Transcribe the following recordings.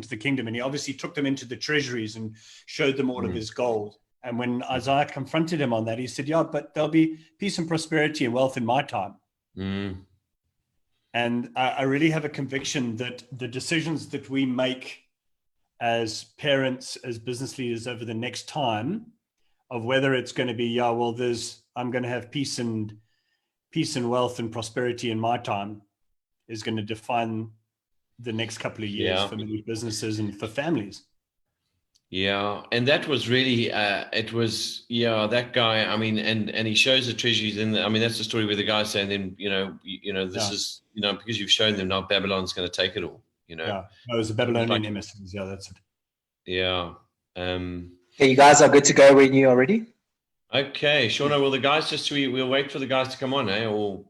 into the kingdom. And he obviously took them into the treasuries and showed them all of his gold. And when Isaiah confronted him on that, he said, yeah, but there'll be peace and prosperity and wealth in my time. And I really have a conviction that the decisions that we make as parents, as business leaders over the next time, of whether it's going to be, yeah, well, I'm going to have peace and wealth and prosperity in my time, is going to define the next couple of years for many businesses and for families. Yeah, and that was really, that guy, I mean, and he shows the treasuries in I mean, that's the story where the guy's saying, then, this is, because you've shown them, now Babylon's going to take it all, Yeah, it was the Babylonian emissaries. Yeah, that's it. Yeah. Okay, you guys are good to go when you are ready? Okay, Shauna, will the guys we'll wait for the guys to come on, or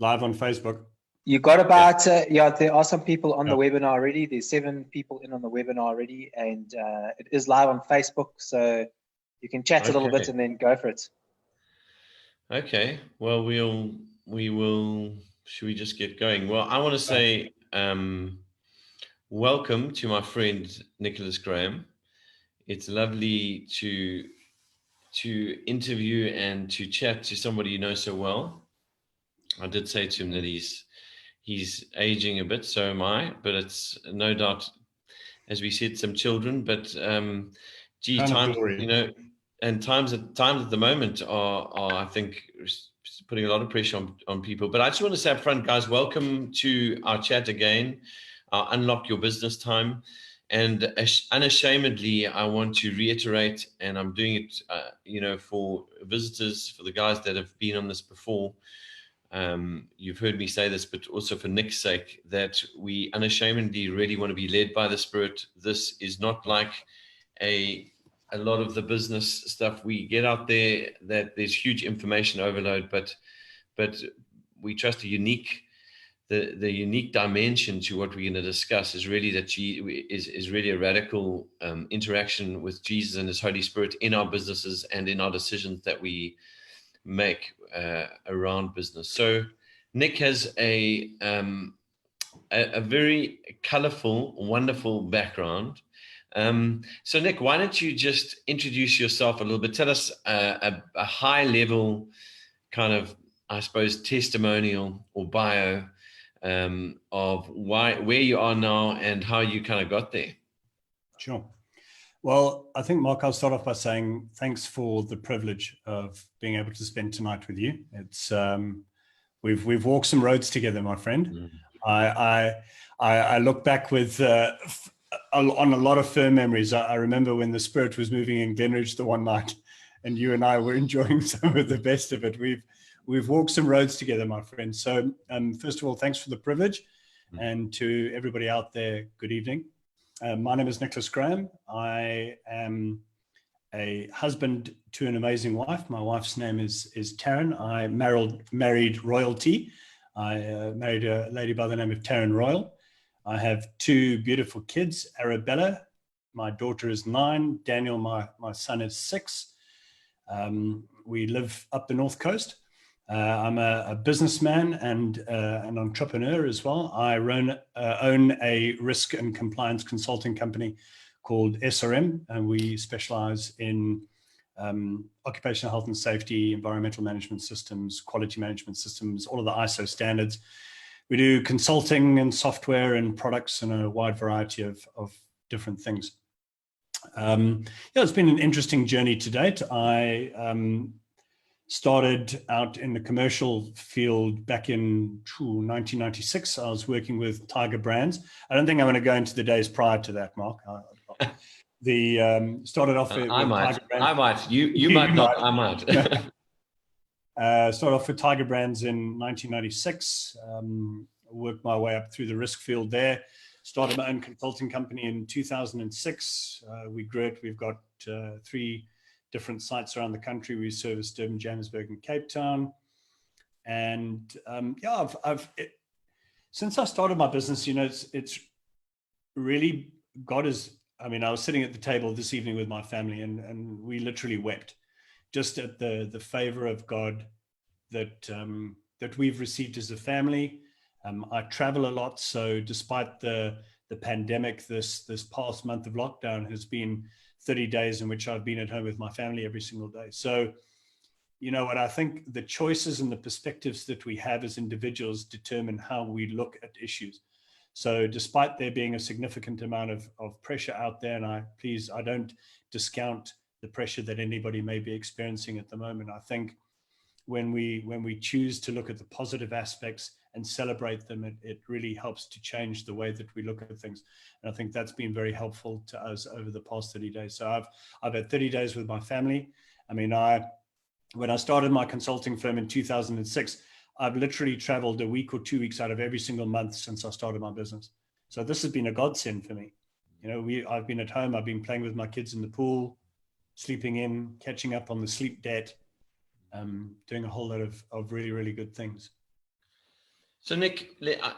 live on Facebook? You got about, there are some people on the webinar already. There's 7 people in on the webinar already, and it is live on Facebook, so you can chat a little bit and then go for it. Okay, well, we will, should we just get going? Well, I want to say welcome to my friend, Nicholas Graham. It's lovely to interview and to chat to somebody you know so well. I did say to him that he's aging a bit, so am I, but it's no doubt, as we said, some children, but times, and times at the moment are I think putting a lot of pressure on people. But I just want to say up front, guys, welcome to our chat again, our Unlock Your Business time. And unashamedly, I want to reiterate, and I'm doing it, for visitors, for the guys that have been on this before. You've heard me say this, but also for Nick's sake, that we unashamedly really want to be led by the Spirit. This is not like a lot of the business stuff we get out there, that there's huge information overload, but we trust the unique dimension to what we're going to discuss is really that is really a radical interaction with Jesus and His Holy Spirit in our businesses and in our decisions that we make around business. So Nick has a very colorful, wonderful background. So Nick, why don't you just introduce yourself a little bit? Tell us a high level kind of, I suppose, testimonial or bio of where you are now and how you kind of got there. Sure. Well, I think, Mark, I'll start off by saying thanks for the privilege of being able to spend tonight with you. It's we've walked some roads together, my friend. I look back with on a lot of firm memories. I remember when the Spirit was moving in Glenridge the one night, and you and I were enjoying some of the best of it. We've walked some roads together, my friend. So first of all, thanks for the privilege. And to everybody out there, good evening. My name is Nicholas Graham. I am a husband to an amazing wife. My wife's name is Taryn. I married royalty. I married a lady by the name of Taryn Royal. I have 2 beautiful kids, Arabella, my daughter is 9, Daniel, my son is 6. We live up the North Coast. I'm a businessman and an entrepreneur as well. I own a risk and compliance consulting company called SRM, and we specialize in occupational health and safety, environmental management systems, quality management systems, all of the ISO standards. We do consulting and software and products and a wide variety of different things. It's been an interesting journey to date. I started out in the commercial field back in 1996. I was working with Tiger Brands. I don't think I'm going to go into the days prior to that, Mark. Started off with Tiger Brands. I might. You might not. I might. Started off with Tiger Brands in 1996. Worked my way up through the risk field there. Started my own consulting company in 2006. We grew it. We've got 3 different sites around the country. We service Durban, Johannesburg, and Cape Town. And since I started my business, it's really God is. I mean, I was sitting at the table this evening with my family, and we literally wept just at the favor of God that we've received as a family. I travel a lot, so despite the the pandemic, this past month of lockdown has been 30 days in which I've been at home with my family every single day. So, you know what, I think the choices and the perspectives that we have as individuals determine how we look at issues. So despite there being a significant amount of pressure out there, and I don't discount the pressure that anybody may be experiencing at the moment, I think when we choose to look at the positive aspects and celebrate them, it really helps to change the way that we look at things. And I think that's been very helpful to us over the past 30 days. So I've had 30 days with my family. I mean, when I started my consulting firm in 2006, I've literally traveled a week or 2 weeks out of every single month since I started my business. So this has been a godsend for me. You know, I've been at home, I've been playing with my kids in the pool, sleeping in, catching up on the sleep debt, doing a whole lot of really, really good things. So Nick,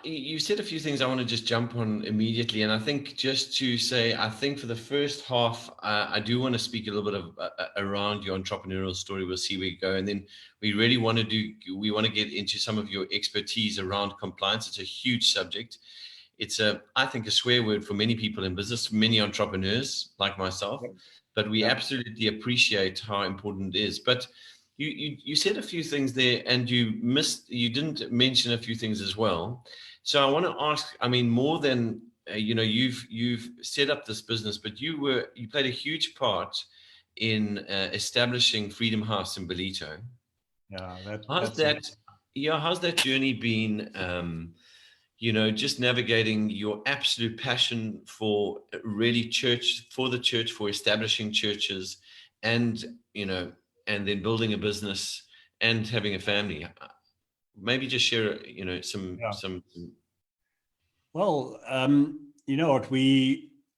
you said a few things I want to just jump on immediately. And I think just to say, I think for the first half, I do want to speak a little bit of around your entrepreneurial story. We'll see where you go. And then we really want to get into some of your expertise around compliance. It's a huge subject. It's I think a swear word for many people in business, many entrepreneurs like myself, but we absolutely appreciate how important it is. But you said a few things there, and you didn't mention a few things as well. So I want to ask, I mean, more than you've set up this business, but you played a huge part in establishing Freedom House in Ballito. Yeah, how's that journey been? Just navigating your absolute passion for really the church, for establishing churches, and and then building a business and having a family. Maybe just share, some. Well, you know what,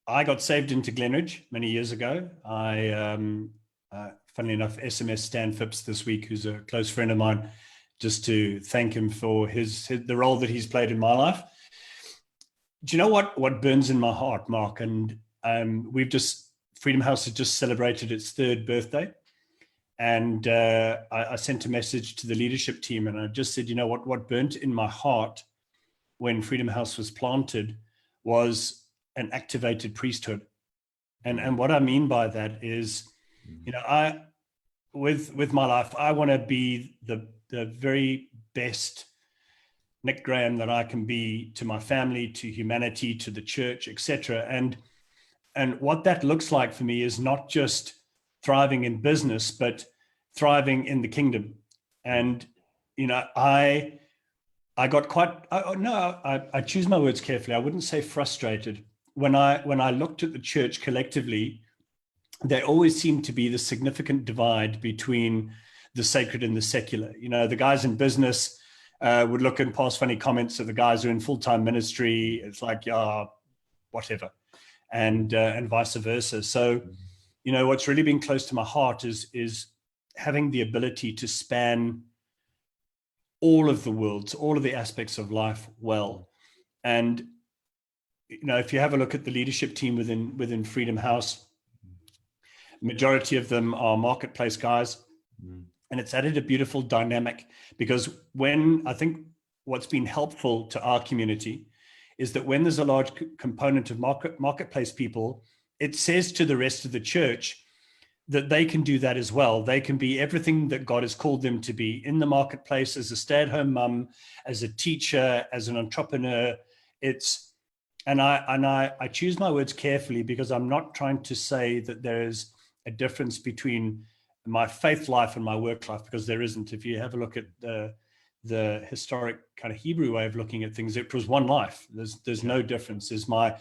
I got saved into Glenridge many years ago. Funnily enough, SMS Stan Phipps this week, who's a close friend of mine, just to thank him for the role that he's played in my life. Do you know what burns in my heart, Mark? And Freedom House has just celebrated its 3rd birthday. And I sent a message to the leadership team, and I just said, you know what burnt in my heart when Freedom House was planted was an activated priesthood. And what I mean by that is, with my life, I want to be the very best Nick Graham that I can be to my family, to humanity, to the church, etc. And what that looks like for me is not just thriving in business, but thriving in the kingdom. And I choose my words carefully. I wouldn't say frustrated. When I looked at the church collectively, there always seemed to be the significant divide between the sacred and the secular. The guys in business would look and pass funny comments at the guys who are in full-time ministry. It's like, whatever, and vice versa. So, what's really been close to my heart is having the ability to span all of the worlds, all of the aspects of life well. And, if you have a look at the leadership team within Freedom House, majority of them are marketplace guys. And it's added a beautiful dynamic, because I think what's been helpful to our community is that when there's a large component of marketplace people, it says to the rest of the church that they can do that as well. They can be everything that God has called them to be in the marketplace, as a stay-at-home mum, as a teacher, as an entrepreneur. I choose my words carefully, because I'm not trying to say that there is a difference between my faith life and my work life, because there isn't. If you have a look at the historic kind of Hebrew way of looking at things, it was one life. There's no differences. My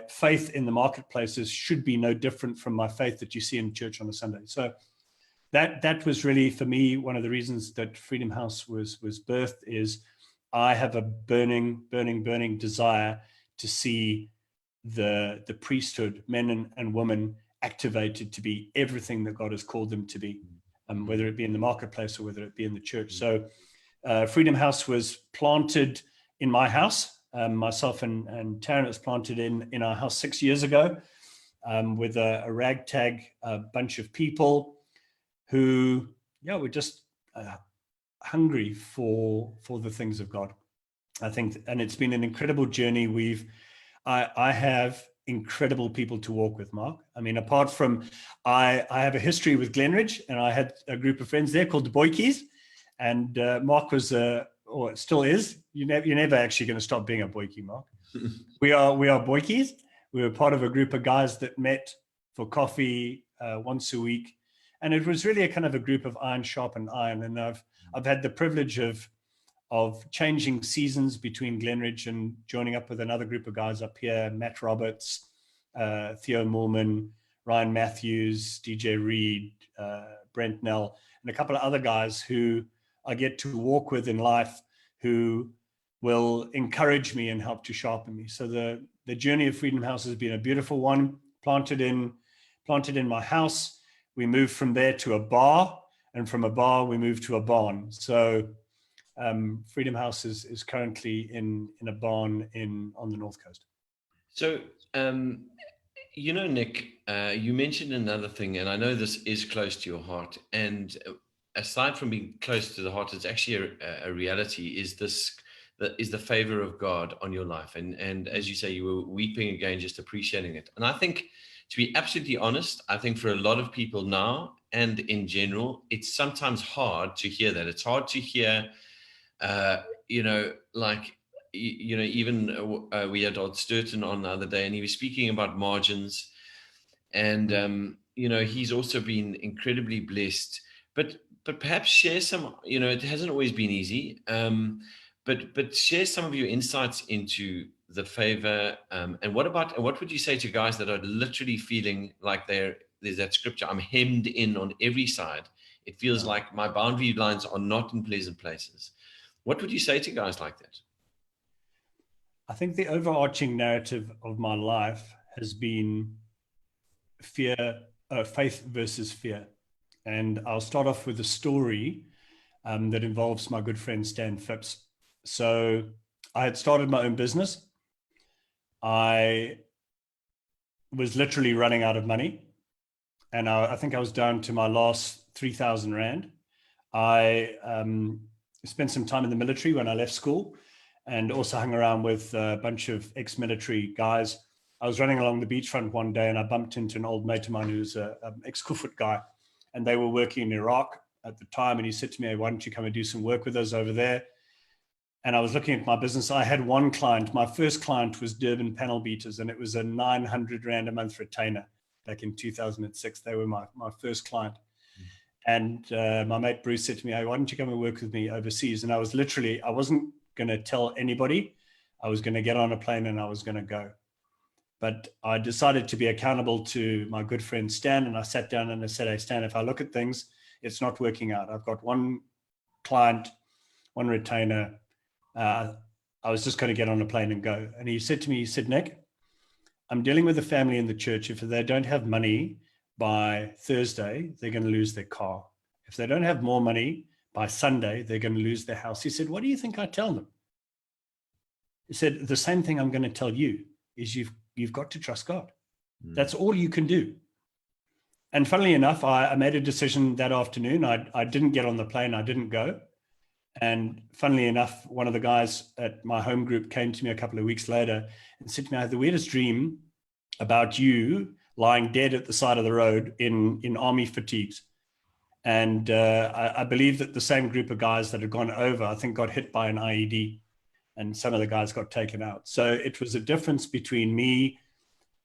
faith in the marketplaces should be no different from my faith that you see in church on a Sunday. So that was really, for me, one of the reasons that Freedom House was birthed. Is I have a burning desire to see the priesthood, men and women, activated to be everything that God has called them to be, whether it be in the marketplace or whether it be in the church. So Freedom House was planted in my house. Myself and Taryn was planted in our house 6 years ago, with a ragtag bunch of people who, were just hungry for the things of God, I think. And it's been an incredible journey. I have incredible people to walk with, Mark. I mean, apart from, I have a history with Glenridge, and I had a group of friends there called the Boykies, and Mark was, or still is. You're never actually going to stop being a Boykie, Mark. We are Boykies. We were part of a group of guys that met for coffee once a week, and it was really a kind of a group of iron sharpened iron. And I've had the privilege of changing seasons between Glenridge and joining up with another group of guys up here, Matt Roberts, Theo Moorman, Ryan Matthews, DJ Reed, Brent Nell, and a couple of other guys who I get to walk with in life, who will encourage me and help to sharpen me. So the journey of Freedom House has been a beautiful one, planted in my house. We moved from there to a bar, and from a bar we moved to a barn. So Freedom House is currently in a barn on the North Coast. So, Nick, you mentioned another thing, and I know this is close to your heart. And aside from being close to the heart, it's actually a reality. Is the favor of God on your life? And as you say, you were weeping again, just appreciating it. And I think, to be absolutely honest, I think for a lot of people now and in general, it's sometimes hard to hear that. It's hard to hear. Even we had Odd Sturton on the other day, and he was speaking about margins, and he's also been incredibly blessed. But perhaps share some. It hasn't always been easy. But share some of your insights into the favor. And what would you say to guys that are literally feeling like there's that scripture? I'm hemmed in on every side. It feels like my boundary lines are not in pleasant places. What would you say to guys like that? I think the overarching narrative of my life has been faith versus fear. And I'll start off with a story that involves my good friend Stan Phipps. So I had started my own business. I was literally running out of money. And I think I was down to my last 3,000 Rand. I spent some time in the military when I left school, and also hung around with a bunch of ex-military guys. I was running along the beachfront one day, and I bumped into an old mate of mine who's an ex-Kufut guy, and they were working in Iraq at the time. And he said to me, "Hey, why don't you come and do some work with us over there?" And I was looking at my business. I had one client. My first client was Durban Panel Beaters, and it was a 900 Rand a month retainer back in 2006. They were my first client. And my mate Bruce said to me, "Hey, why don't you come and work with me overseas?" And I wasn't going to tell anybody. I was going to get on a plane and I was going to go. But I decided to be accountable to my good friend Stan. And I sat down and I said, "Hey, Stan, if I look at things, it's not working out. I've got one client, one retainer. I was just going to get on a plane and go." And he said to me, "Nick, I'm dealing with a family in the church. If they don't have money by Thursday, they're going to lose their car. If they don't have more money by Sunday, they're going to lose their house." He said, "What do you think I tell them?" He said, "The same thing I'm going to tell you is you've got to trust God. That's all you can do." And funnily enough, I made a decision that afternoon. I didn't get on the plane. I didn't go. And funnily enough, one of the guys at my home group came to me a couple of weeks later and said to me, "I had the weirdest dream about you lying dead at the side of the road in army fatigues." And I believe that the same group of guys that had gone over, I think, got hit by an IED, and some of the guys got taken out. So it was a difference between me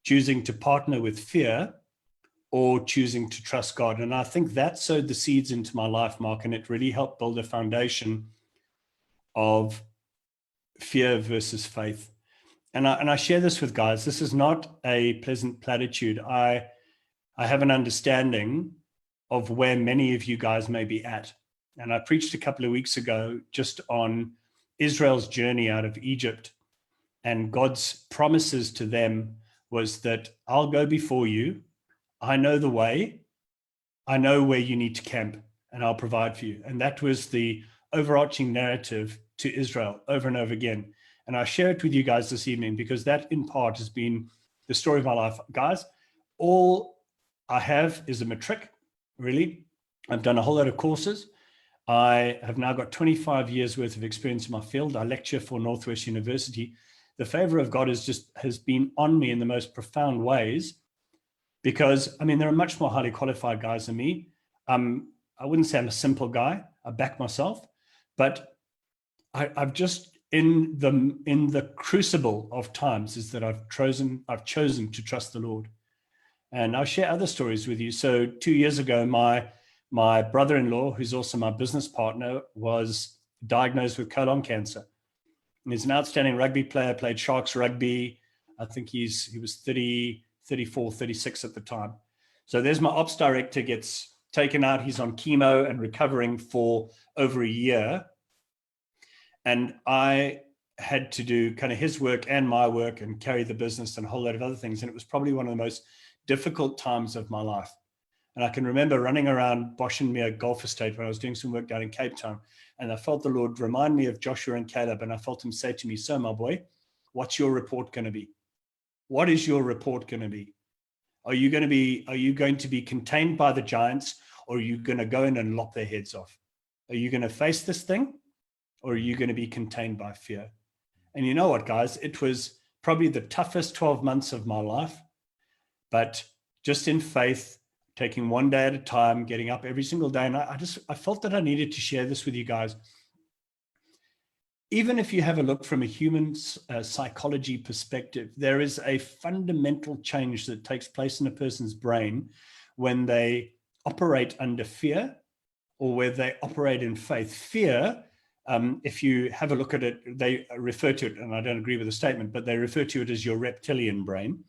choosing to partner with fear or choosing to trust God. And I think that sowed the seeds into my life, Mark, and it really helped build a foundation of fear versus faith. And I share this with guys. This is not a pleasant platitude. I have an understanding of where many of you guys may be at. And I preached a couple of weeks ago just on Israel's journey out of Egypt, and God's promises to them was that I'll go before you. I know the way. I know where you need to camp, and I'll provide for you. And that was the overarching narrative to Israel over and over again. And I share it with you guys this evening because that in part has been the story of my life. Guys, all I have is a matric, really. I've done a whole lot of courses. I have now got 25 years worth of experience in my field. I lecture for Northwest University. the favor of God has been on me in the most profound ways, because, I mean, there are much more highly qualified guys than me. I wouldn't say I'm a simple guy. I back myself, but I've just, in the crucible of times, is that I've chosen to trust the Lord. And I'll share other stories with you. So 2 years ago, my brother-in-law, who's also my business partner, was diagnosed with colon cancer. And he's an outstanding rugby player, played Sharks rugby. I think he was 30, 34, 36 at the time. So there's my ops director, gets taken out. He's on chemo and recovering for over a year. And I had to do kind of his work and my work and carry the business and a whole lot of other things. And it was probably one of the most difficult times of my life. And I can remember running around Bosch and Mere Golf Estate when I was doing some work down in Cape Town. And I felt the Lord remind me of Joshua and Caleb. And I felt him say to me, "So, my boy, what's your report going to be? What is your report going to be? Are you going to be contained by the giants, or are you going to go in and lop their heads off? Are you going to face this thing, or are you going to be contained by fear?" And you know what, guys? It was probably the toughest 12 months of my life, but just in faith, taking one day at a time, getting up every single day. And I felt that I needed to share this with you guys. Even if you have a look from a human psychology perspective, there is a fundamental change that takes place in a person's brain when they operate under fear or where they operate in faith. Fear, if you have a look at it, they refer to it, and I don't agree with the statement, but they refer to it as your reptilian brain.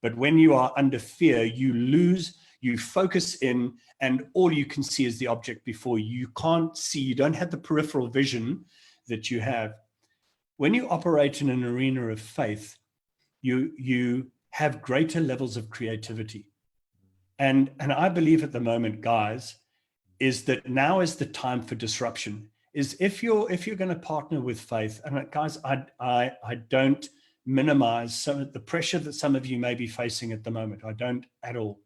But when you are under fear, you focus in, and all you can see is the object before you. You can't see, you don't have the peripheral vision that you have. When you operate in an arena of faith, you have greater levels of creativity. And I believe at the moment, guys, is that now is the time for disruption. Is if you're going to partner with faith, and guys, I don't minimize some of the pressure that some of you may be facing at the moment. I don't at all.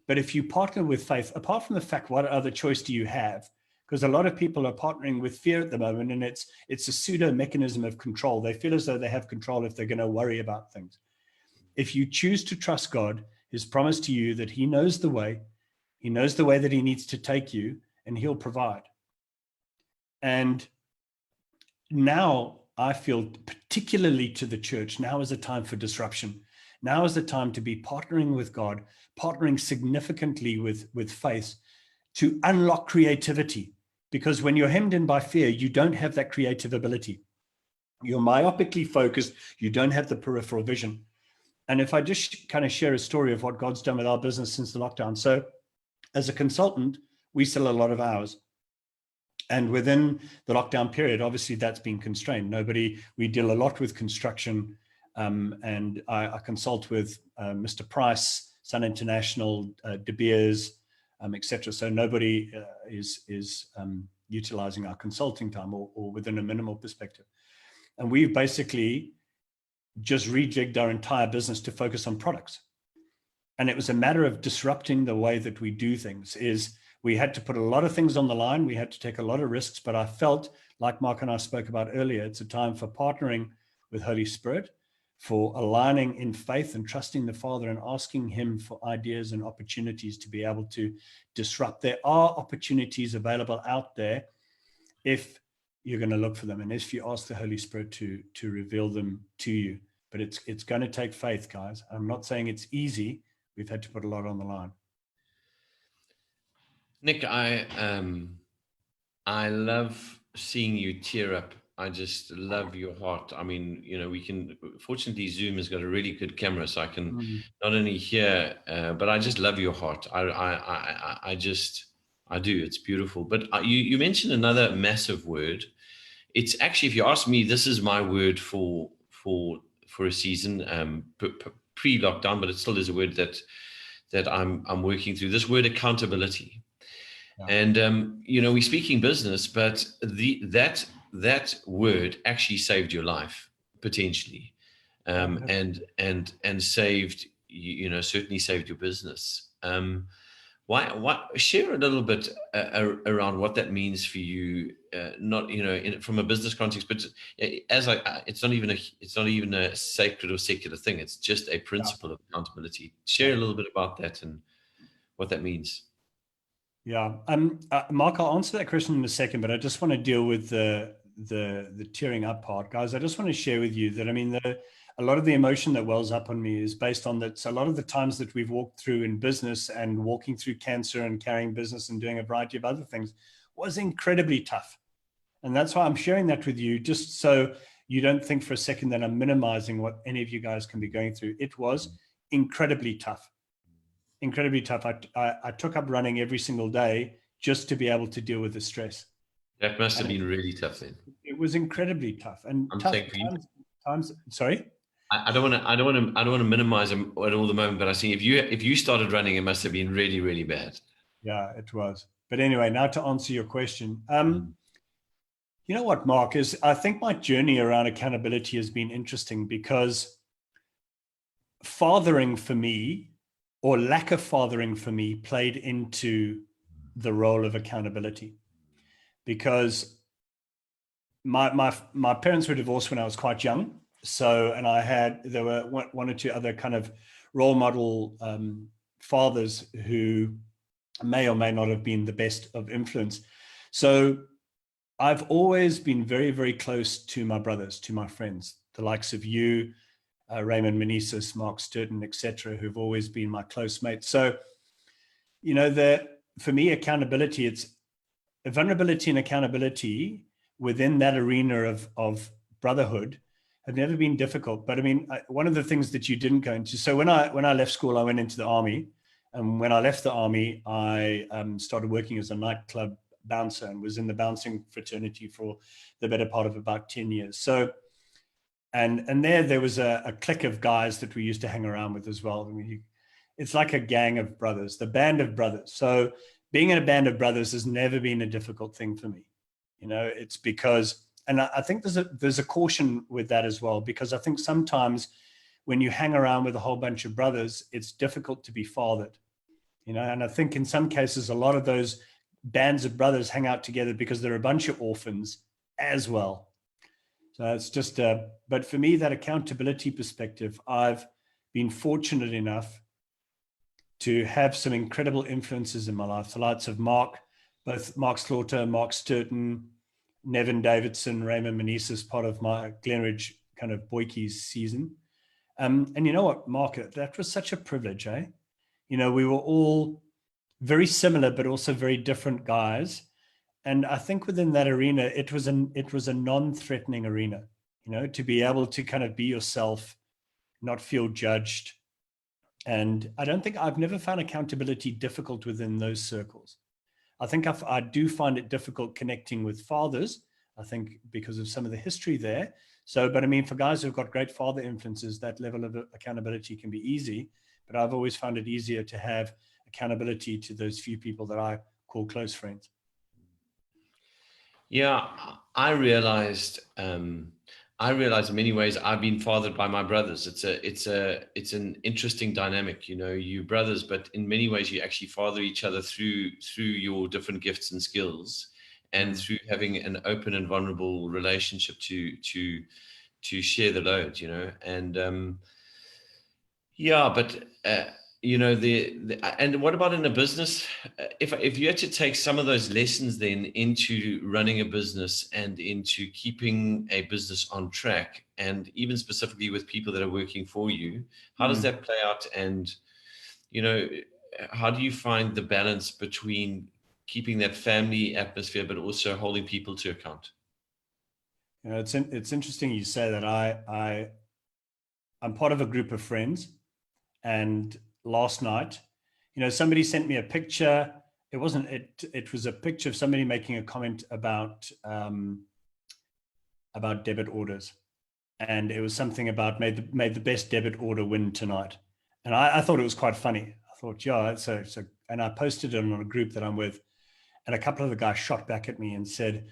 But if you partner with faith, apart from the fact, what other choice do you have? Because a lot of people are partnering with fear at the moment, and it's a pseudo mechanism of control. They feel as though they have control if they're going to worry about things. If you choose to trust God, his promise to you that he knows the way that he needs to take you, and he'll provide. And now I feel, particularly to the church, now is a time for disruption. Now is the time to be partnering with God, partnering significantly with faith to unlock creativity. Because when you're hemmed in by fear, you don't have that creative ability. You're myopically focused. You don't have the peripheral vision. And if I just kind of share a story of what God's done with our business since the lockdown. So as a consultant, we sell a lot of hours. And within the lockdown period, obviously that's been constrained. We deal a lot with construction, and I consult with Mr. Price, Sun International, De Beers, etc. So nobody is utilizing our consulting time or within a minimal perspective. And we've basically just rejigged our entire business to focus on products. And it was a matter of disrupting the way that we do things. We had to put a lot of things on the line. We had to take a lot of risks, but I felt, like Mark and I spoke about earlier, it's a time for partnering with Holy Spirit, for aligning in faith and trusting the Father and asking him for ideas and opportunities to be able to disrupt. There are opportunities available out there if you're going to look for them, and if you ask the Holy Spirit to reveal them to you. But it's going to take faith, guys. I'm not saying it's easy. We've had to put a lot on the line. Nick, I love seeing you tear up. I just love your heart. I mean, fortunately Zoom has got a really good camera, so I can not only hear, but I just love your heart. I do. It's beautiful. But you mentioned another massive word. It's actually, if you ask me, this is my word for a season, pre-lockdown, but it still is a word that I'm working through. This word, accountability. Yeah. And we're speaking business, but that word actually saved your life potentially, and saved certainly saved your business. Why share a little bit around what that means for you, not from a business context, but it's not even a sacred or secular thing. It's just a principle of accountability. Share a little bit about that and what that means. Yeah. Mark, I'll answer that question in a second, but I just want to deal with the tearing up part, guys. I just want to share with you that, I mean, a lot of the emotion that wells up on me is based on that. So a lot of the times that we've walked through in business and walking through cancer and carrying business and doing a variety of other things was incredibly tough. And that's why I'm sharing that with you, just so you don't think for a second that I'm minimizing what any of you guys can be going through. It was incredibly tough. Incredibly tough. I took up running every single day just to be able to deal with the stress. That must have been really tough then. It was incredibly tough and I'm tough thinking, times. Sorry. I don't want to minimize them at all the moment, but I think if you started running, it must have been really, really bad. Yeah, it was. But anyway, now to answer your question. You know what, Mark, is I think my journey around accountability has been interesting because fathering for me, or lack of fathering for me, played into the role of accountability. Because my parents were divorced when I was quite young. So, and there were one or two other kind of role model fathers who may or may not have been the best of influence. So I've always been very, very close to my brothers, to my friends, the likes of you, Raymond Menezes, Mark Sturton, etc., who've always been my close mates. So, for me, accountability, it's vulnerability and accountability within that arena of brotherhood have never been difficult. But I mean, one of the things that you didn't go into. So when I left school, I went into the army, and when I left the army, I started working as a nightclub bouncer and was in the bouncing fraternity for the better part of about 10 years. So, and there was a clique of guys that we used to hang around with as well. I mean, it's like a gang of brothers, the band of brothers. So being in a band of brothers has never been a difficult thing for me. It's because, and I think there's a caution with that as well, because I think sometimes when you hang around with a whole bunch of brothers, it's difficult to be fathered, and I think in some cases, a lot of those bands of brothers hang out together because they're a bunch of orphans as well. So it's just, but for me, that accountability perspective, I've been fortunate enough to have some incredible influences in my life. The likes of both Mark Slaughter, Mark Sturton, Nevin Davidson, Raymond Menezes, part of my Glenridge kind of Boykies season. And you know what, Mark, that was such a privilege, eh? We were all very similar, but also very different guys. And I think within that arena, it was a non-threatening arena, to be able to kind of be yourself, not feel judged. And I've never found accountability difficult within those circles. I think I do find it difficult connecting with fathers, I think because of some of the history there. So, but I mean, for guys who've got great father influences, that level of accountability can be easy. But I've always found it easier to have accountability to those few people that I call close friends. Yeah, I realized in many ways I've been fathered by my brothers. It's an interesting dynamic, you brothers, but in many ways you actually father each other through your different gifts and skills, and through having an open and vulnerable relationship to share the load, and but and what about in a business? If you had to take some of those lessons then into running a business and into keeping a business on track, and even specifically with people that are working for you, how does that play out? And, how do you find the balance between keeping that family atmosphere, but also holding people to account? It's interesting you say that. I'm part of a group of friends, and last night, somebody sent me a picture. It was a picture of somebody making a comment about debit orders, and it was something about made the best debit order win tonight. And I thought it was quite funny. I thought, yeah, so and I posted it on a group that I'm with, and a couple of the guys shot back at me and said,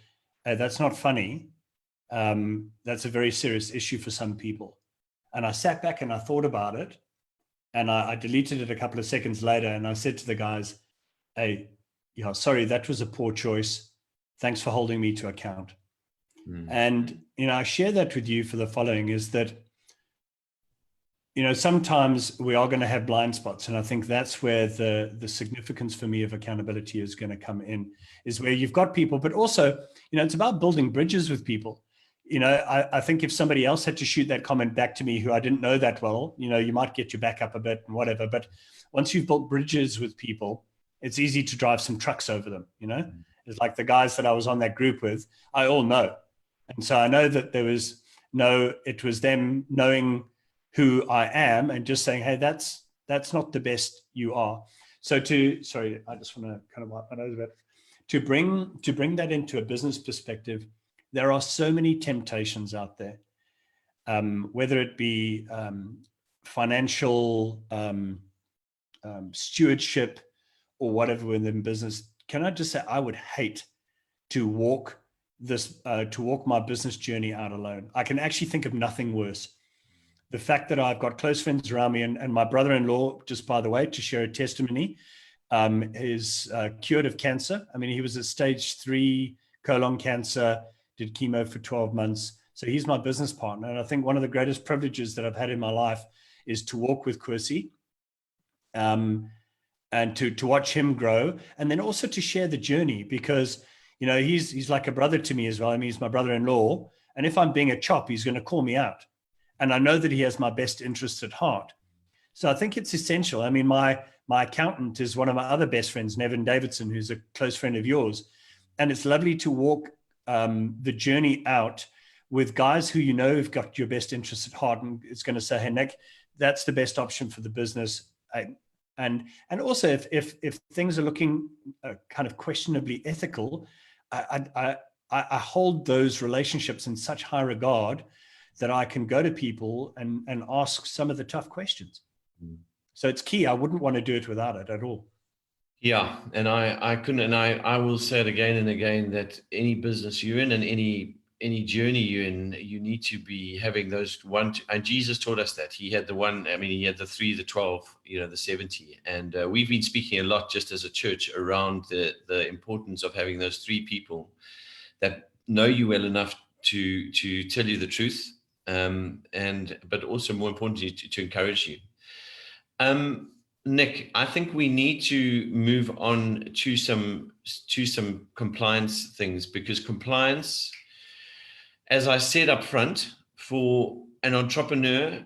hey, that's not funny. That's a very serious issue for some people. And I sat back and I thought about it. And I deleted it a couple of seconds later, and I said to the guys, hey, yeah, sorry, that was a poor choice. Thanks for holding me to account. And, I share that with you for the following is that, sometimes we are going to have blind spots. And I think that's where the significance for me of accountability is going to come in, is where you've got people, but also, it's about building bridges with people. I think if somebody else had to shoot that comment back to me who I didn't know that well, you might get your back up a bit and whatever. But once you've built bridges with people, it's easy to drive some trucks over them. It's like the guys that I was on that group with, I all know. And so I know that it was them knowing who I am and just saying, hey, that's not the best you are. So I just want to kind of wipe my nose a bit. To bring that into a business perspective, there are so many temptations out there, whether it be financial stewardship or whatever within business. Can I just say, I would hate to walk my business journey out alone. I can actually think of nothing worse. The fact that I've got close friends around me, and my brother-in-law, just by the way, to share a testimony, is cured of cancer. I mean, he was at stage 3 colon cancer, did chemo for 12 months. So he's my business partner. And I think one of the greatest privileges that I've had in my life is to walk with Kwesi, and to watch him grow, and then also to share the journey, because he's like a brother to me as well. I mean, he's my brother-in-law, and if I'm being a chop, he's going to call me out, and I know that he has my best interests at heart. So I think it's essential. I mean, my accountant is one of my other best friends, Nevin Davidson, who's a close friend of yours, and it's lovely to walk the journey out with guys who have got your best interests at heart, and it's going to say, hey, Nick, that's the best option for the business. And also, if things are looking kind of questionably ethical, I hold those relationships in such high regard that I can go to people and ask some of the tough questions. So it's key. I wouldn't want to do it without it at all. Yeah, and I couldn't, and I will say it again and again, that any business you're in and any journey you're in, you need to be having those and Jesus taught us that. He had he had the 3, the 12, the 70. And we've been speaking a lot just as a church around the importance of having those 3 people that know you well enough to tell you the truth, but also more importantly to encourage you. Nick, I think we need to move on to some compliance things, because compliance, as I said up front, for an entrepreneur,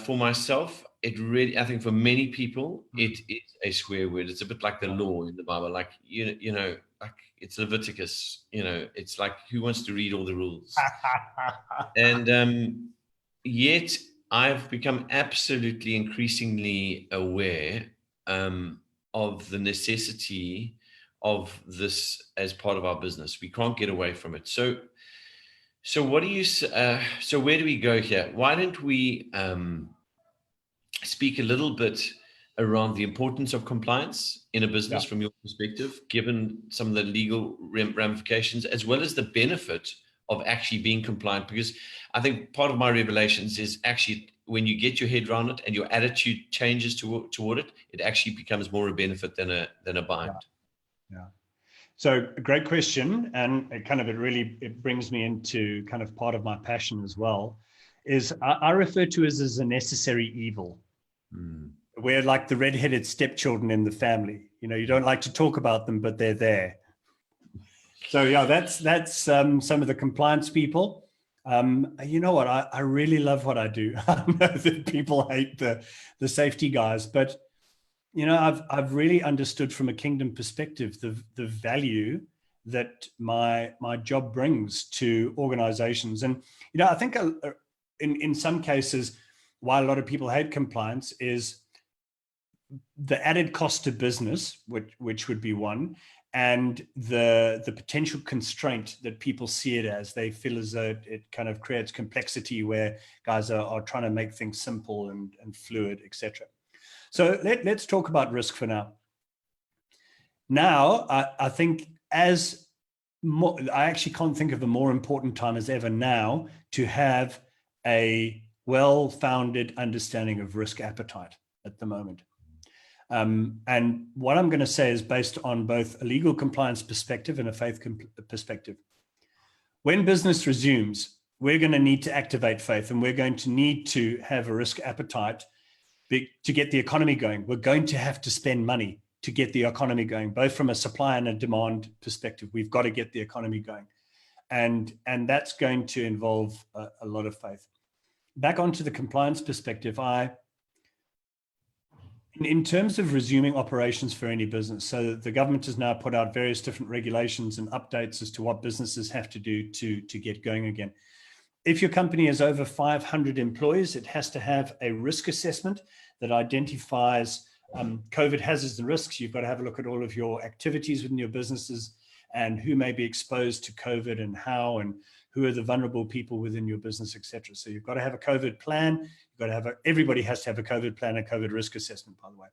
for myself, I think for many people, it is a swear word. It's a bit like the law in the Bible, like like it's Leviticus. It's like, who wants to read all the rules? And yet I've become absolutely increasingly aware of the necessity of this as part of our business. We can't get away from it. So what do you? So where do we go here? Why don't we speak a little bit around the importance of compliance in a business from your perspective, given some of the legal ramifications, as well as the benefit of actually being compliant? Because I think part of my revelations is actually when you get your head around it and your attitude changes toward it, it actually becomes more a benefit than a bind. Yeah. So a great question. And it brings me into kind of part of my passion as well, is I refer to it as a necessary evil. We're like the redheaded stepchildren in the family. You don't like to talk about them, but they're there. So yeah, that's some of the compliance people. You know what? I really love what I do. I know that people hate the safety guys, but I've really understood from a kingdom perspective the value that my job brings to organizations. And I think in some cases, why a lot of people hate compliance is the added cost to business, which would be one, and the potential constraint that people see it as. They feel as though it kind of creates complexity where guys are trying to make things simple and fluid, etc. So let's talk about risk for now. Now, I think I actually can't think of a more important time as ever now to have a well-founded understanding of risk appetite at the moment. And what I'm going to say is based on both a legal compliance perspective and a faith perspective. When business resumes, we're going to need to activate faith, and we're going to need to have a risk appetite to get the economy going. We're going to have to spend money to get the economy going, both from a supply and a demand perspective. We've got to get the economy going. And that's going to involve a lot of faith. Back onto the compliance perspective, in terms of resuming operations for any business, so the government has now put out various different regulations and updates as to what businesses have to do to get going again. If your company is over 500 employees, it has to have a risk assessment that identifies COVID hazards and risks. You've got to have a look at all of your activities within your businesses and who may be exposed to COVID and how, and who are the vulnerable people within your business, etc. So you've got to have a COVID plan. You've got to have everybody has to have a COVID plan and COVID risk assessment, by the way.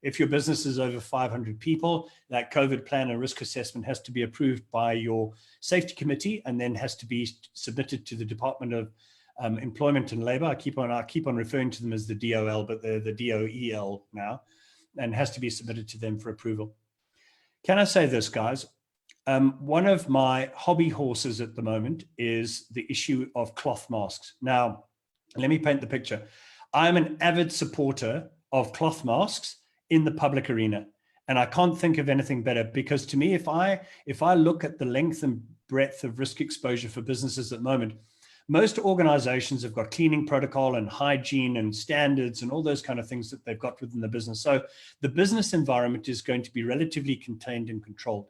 If your business is over 500 people, that COVID plan and risk assessment has to be approved by your safety committee and then has to be submitted to the Department of Employment and Labor. I keep on referring to them as the DOL, but they're the DOEL now, and has to be submitted to them for approval. Can I say this, guys? One of my hobby horses at the moment is the issue of cloth masks. Now, let me paint the picture. I'm an avid supporter of cloth masks in the public arena. And I can't think of anything better, because to me, if I look at the length and breadth of risk exposure for businesses at the moment, most organizations have got cleaning protocol and hygiene and standards and all those kind of things that they've got within the business. So the business environment is going to be relatively contained and controlled.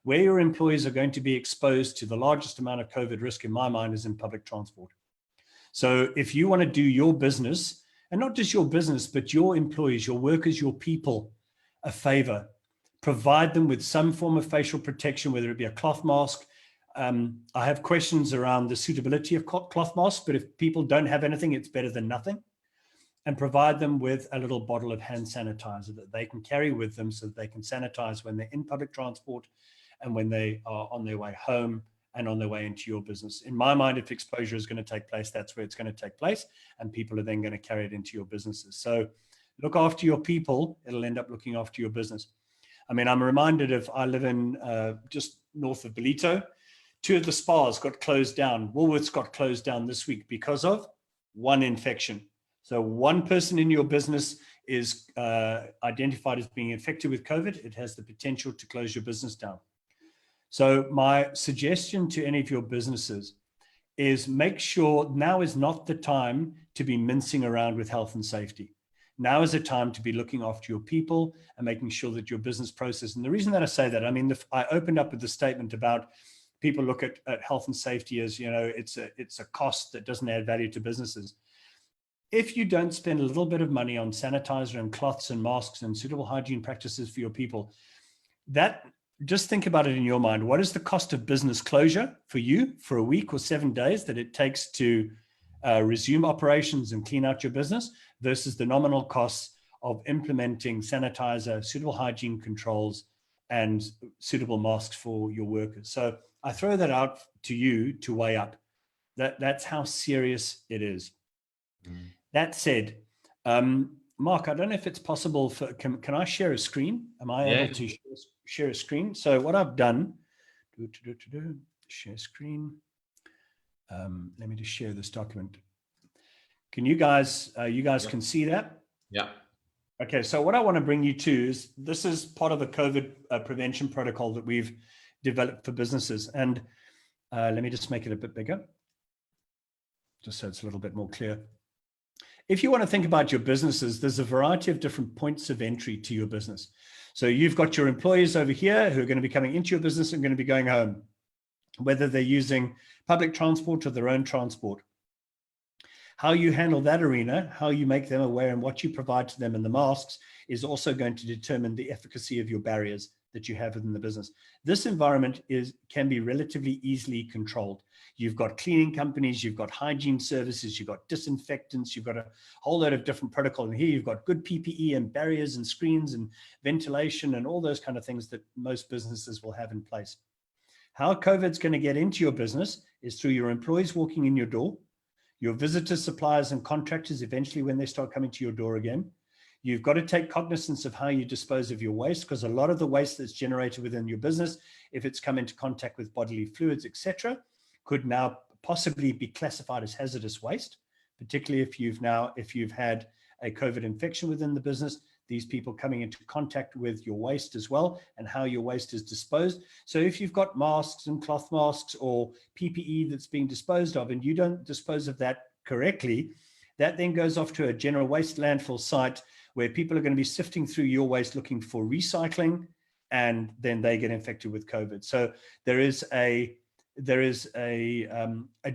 Where your employees are going to be exposed to the largest amount of COVID risk, in my mind, is in public transport. So if you want to do your business, and not just your business, but your employees, your workers, your people, a favor, provide them with some form of facial protection, whether it be a cloth mask. I have questions around the suitability of cloth masks, but if people don't have anything, it's better than nothing. And provide them with a little bottle of hand sanitizer that they can carry with them so that they can sanitize when they're in public transport and when they are on their way home and on their way into your business. In my mind, if exposure is going to take place, that's where it's going to take place, and people are then going to carry it into your businesses. So look after your people, it'll end up looking after your business. I mean, I'm reminded of, I live in just north of Ballito. 2 of the spas got closed down. Woolworths got closed down this week because of one infection. So one person in your business is identified as being infected with COVID. It has the potential to close your business down. So my suggestion to any of your businesses is make sure now is not the time to be mincing around with health and safety. Now is the time to be looking after your people and making sure that your business process. And the reason that I say that, I mean, I opened up with the statement about people look at health and safety as, you know, it's a cost that doesn't add value to businesses. If you don't spend a little bit of money on sanitizer and cloths and masks and suitable hygiene practices for your people, just think about it in your mind. What is the cost of business closure for you for a week or 7 days that it takes to resume operations and clean out your business versus the nominal costs of implementing sanitizer, suitable hygiene controls, and suitable masks for your workers? So I throw that out to you to weigh up. That's how serious it is. Mm. That said, Mark, I don't know if it's possible for, can I share a screen? Am I able to share a screen? So what I've done, share screen. Let me just share this document. Can you guys can see that? Yeah. Okay, so what I want to bring you to is, this is part of a COVID prevention protocol that we've developed for businesses. And let me just make it a bit bigger, just so it's a little bit more clear. If you want to think about your businesses, there's a variety of different points of entry to your business. So you've got your employees over here who are going to be coming into your business and going to be going home, whether they're using public transport or their own transport. How you handle that arena, how you make them aware, and what you provide to them in the masks is also going to determine the efficacy of your barriers that you have within the business. This environment can be relatively easily controlled. You've got cleaning companies, you've got hygiene services, you've got disinfectants, you've got a whole load of different protocols. And here you've got good PPE and barriers and screens and ventilation and all those kind of things that most businesses will have in place. How COVID's going to get into your business is through your employees walking in your door, your visitors, suppliers, and contractors eventually when they start coming to your door again, You've got to take cognizance of how you dispose of your waste, because a lot of the waste that's generated within your business, if it's come into contact with bodily fluids, etc., could now possibly be classified as hazardous waste, particularly if you've had a COVID infection within the business, these people coming into contact with your waste as well, and how your waste is disposed. So if you've got masks and cloth masks or PPE that's being disposed of, and you don't dispose of that correctly, that then goes off to a general waste landfill site where people are going to be sifting through your waste looking for recycling, and then they get infected with COVID. So there is a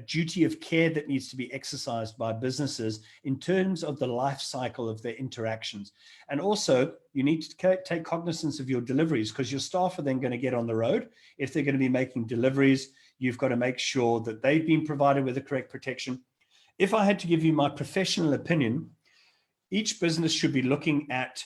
duty of care that needs to be exercised by businesses in terms of the life cycle of their interactions. And also, you need to take cognizance of your deliveries, because your staff are then going to get on the road. If they're going to be making deliveries, you've got to make sure that they've been provided with the correct protection. If I had to give you my professional opinion, each business should be looking at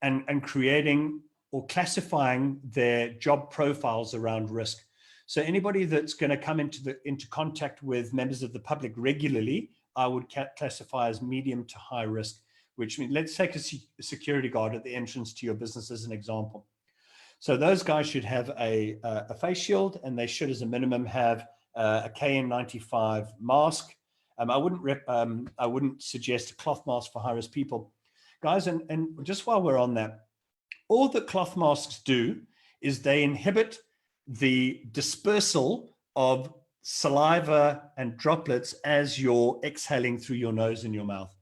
and creating or classifying their job profiles around risk. So anybody that's going to come into contact with members of the public regularly, I would classify as medium to high risk, which means, let's take a security guard at the entrance to your business as an example. So those guys should have a face shield, and they should, as a minimum, have a KN95 mask. I wouldn't suggest a cloth mask for high-risk people. Guys, and just while we're on that, all that cloth masks do is they inhibit the dispersal of saliva and droplets as you're exhaling through your nose and your mouth.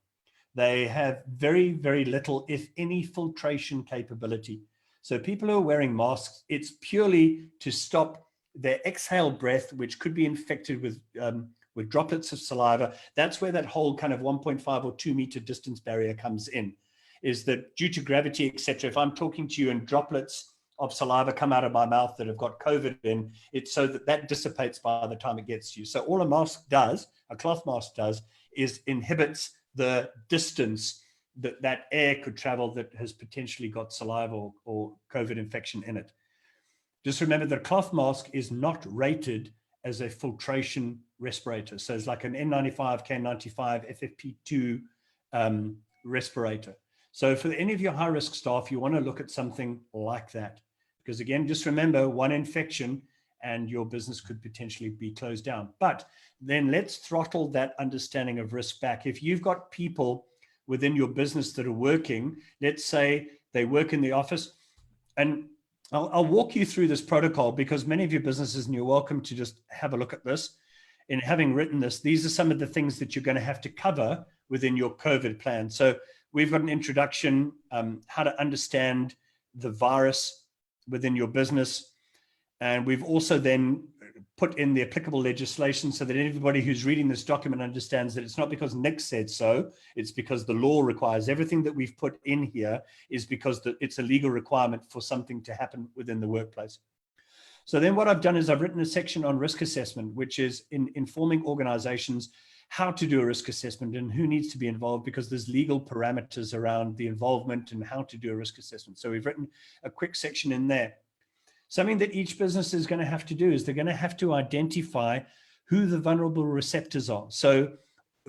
They have very, very little, if any, filtration capability. So people who are wearing masks, it's purely to stop their exhaled breath, which could be infected with droplets of saliva. That's where that whole kind of 1.5 or 2 meter distance barrier comes in, is that due to gravity, etc., if I'm talking to you and droplets of saliva come out of my mouth that have got COVID in, it's so that dissipates by the time it gets to you. So all a mask does, a cloth mask does, is inhibits the distance that air could travel that has potentially got saliva or COVID infection in it. Just remember that a cloth mask is not rated as a filtration respirator. So it's like an N95, K95, FFP2 respirator. So for any of your high-risk staff, you want to look at something like that. Because again, just remember, one infection and your business could potentially be closed down. But then let's throttle that understanding of risk back. If you've got people within your business that are working, let's say they work in the office, and I'll walk you through this protocol, because many of your businesses, and you're welcome to just have a look at this. In having written this, these are some of the things that you're going to have to cover within your COVID plan. So we've got an introduction, how to understand the virus within your business. And we've also then put in the applicable legislation so that everybody who's reading this document understands that it's not because Nick said so, it's because the law requires. Everything that we've put in here is because it's a legal requirement for something to happen within the workplace. So then what I've done is I've written a section on risk assessment, which is in informing organizations how to do a risk assessment and who needs to be involved, because there's legal parameters around the involvement and how to do a risk assessment. So we've written a quick section in there. Something that each business is going to have to do is they're going to have to identify who the vulnerable receptors are. So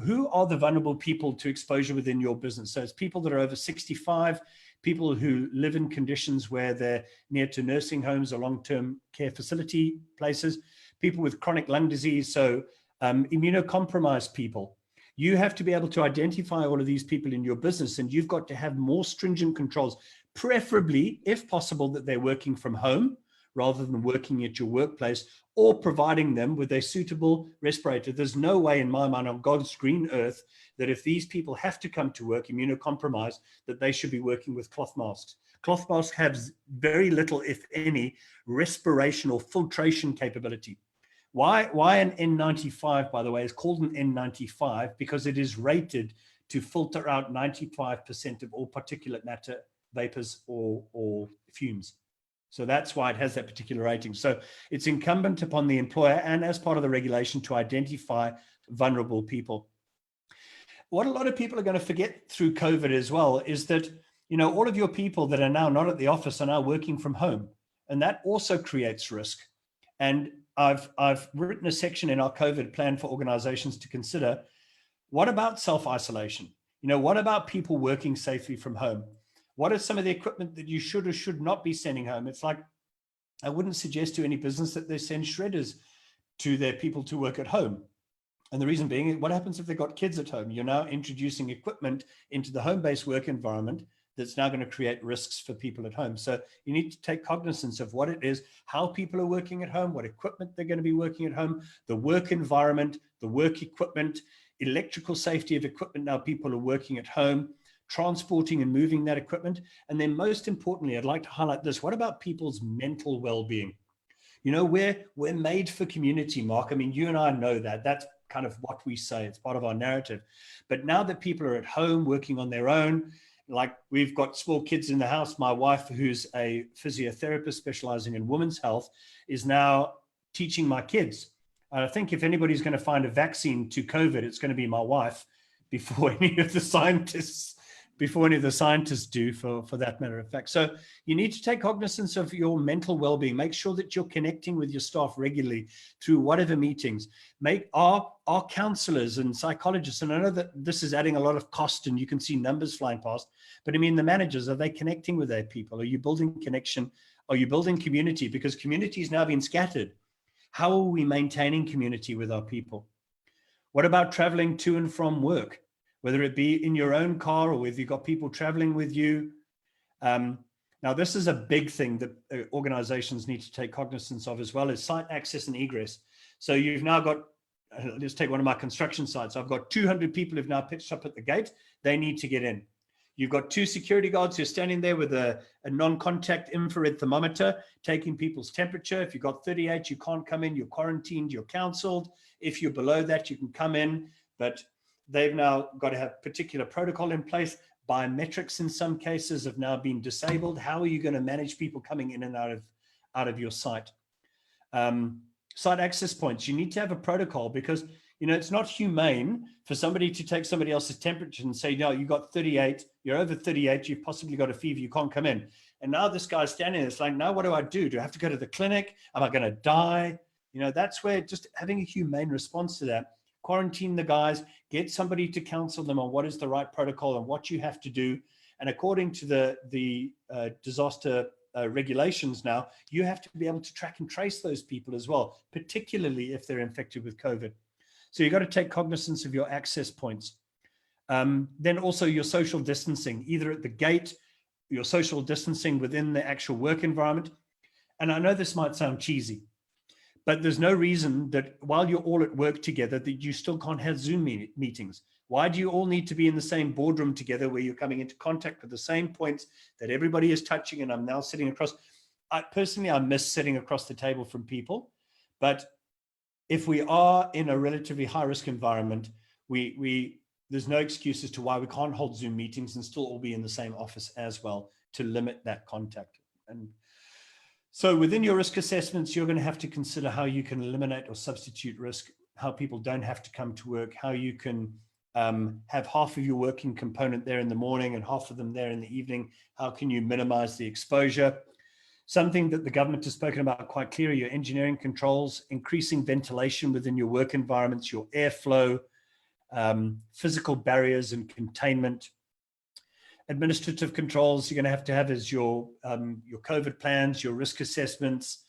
who are the vulnerable people to exposure within your business? So it's people that are over 65, people who live in conditions where they're near to nursing homes or long-term care facility places, people with chronic lung disease, so immunocompromised people. You have to be able to identify all of these people in your business, and you've got to have more stringent controls, preferably, if possible, that they're working from home rather than working at your workplace, or providing them with a suitable respirator. There's no way in my mind on God's green earth that if these people have to come to work immunocompromised, that they should be working with cloth masks. Cloth masks have very little, if any, respiration or filtration capability. Why an N95, by the way, is called an N95? Because it is rated to filter out 95% of all particulate matter, vapors, or fumes. So that's why it has that particular rating. So it's incumbent upon the employer and as part of the regulation to identify vulnerable people. What a lot of people are going to forget through COVID as well is that, you know, all of your people that are now not at the office are now working from home, and that also creates risk. And I've written a section in our COVID plan for organizations to consider. What about self-isolation? What about people working safely from home? What are some of the equipment that you should or should not be sending home? It's like, I wouldn't suggest to any business that they send shredders to their people to work at home. And the reason being, what happens if they've got kids at home? You're now introducing equipment into the home-based work environment that's now going to create risks for people at home. So you need to take cognizance of what it is, how people are working at home, what equipment they're going to be working at home, the work environment, the work equipment, electrical safety of equipment. Now people are working at home, transporting and moving that equipment. And then most importantly, I'd like to highlight this. What about people's mental well-being? We're made for community, Mark. I mean, you and I know that. That's kind of what we say. It's part of our narrative. But now that people are at home working on their own, like we've got small kids in the house, my wife, who's a physiotherapist specializing in women's health, is now teaching my kids. I think if anybody's going to find a vaccine to COVID, it's going to be my wife before any of the scientists do, for that matter of fact. So you need to take cognizance of your mental well-being. Make sure that you're connecting with your staff regularly through whatever meetings. Make our counselors and psychologists, and I know that this is adding a lot of cost and you can see numbers flying past, but I mean, the managers, are they connecting with their people? Are you building connection? Are you building community? Because community has now been scattered. How are we maintaining community with our people? What about traveling to and from work? Whether it be in your own car or whether you've got people traveling with you. Now, this is a big thing that organizations need to take cognizance of as well, is site access and egress. So you've now got, let's take one of my construction sites. I've got 200 people who've now pitched up at the gate. They need to get in. You've got 2 security guards who are standing there with a non-contact infrared thermometer, taking people's temperature. If you've got 38, you can't come in. You're quarantined, you're counseled. If you're below that, you can come in. But they've now got to have particular protocol in place. Biometrics in some cases have now been disabled. How are you going to manage people coming in and out of your site? Site access points, you need to have a protocol because, it's not humane for somebody to take somebody else's temperature and say, no, you got 38, you're over 38, you've possibly got a fever, you can't come in. And now this guy's standing there, it's like, now what do I do? Do I have to go to the clinic? Am I going to die? That's where just having a humane response to that, quarantine the guys, get somebody to counsel them on what is the right protocol and what you have to do. And according to the disaster regulations now, you have to be able to track and trace those people as well, particularly if they're infected with COVID. So you've got to take cognizance of your access points. Then also your social distancing, either at the gate, your social distancing within the actual work environment. And I know this might sound cheesy, but there's no reason that while you're all at work together that you still can't have Zoom meetings. Why do you all need to be in the same boardroom together where you're coming into contact with the same points that everybody is touching? And I'm now sitting across. I miss sitting across the table from people. But if we are in a relatively high-risk environment, there's no excuse as to why we can't hold Zoom meetings and still all be in the same office as well to limit that contact. And so within your risk assessments, you're going to have to consider how you can eliminate or substitute risk, how people don't have to come to work, how you can have half of your working component there in the morning and half of them there in the evening. How can you minimize the exposure? Something that the government has spoken about quite clearly, your engineering controls, increasing ventilation within your work environments, your airflow, physical barriers and containment. Administrative controls you're going to have is your COVID plans, your risk assessments,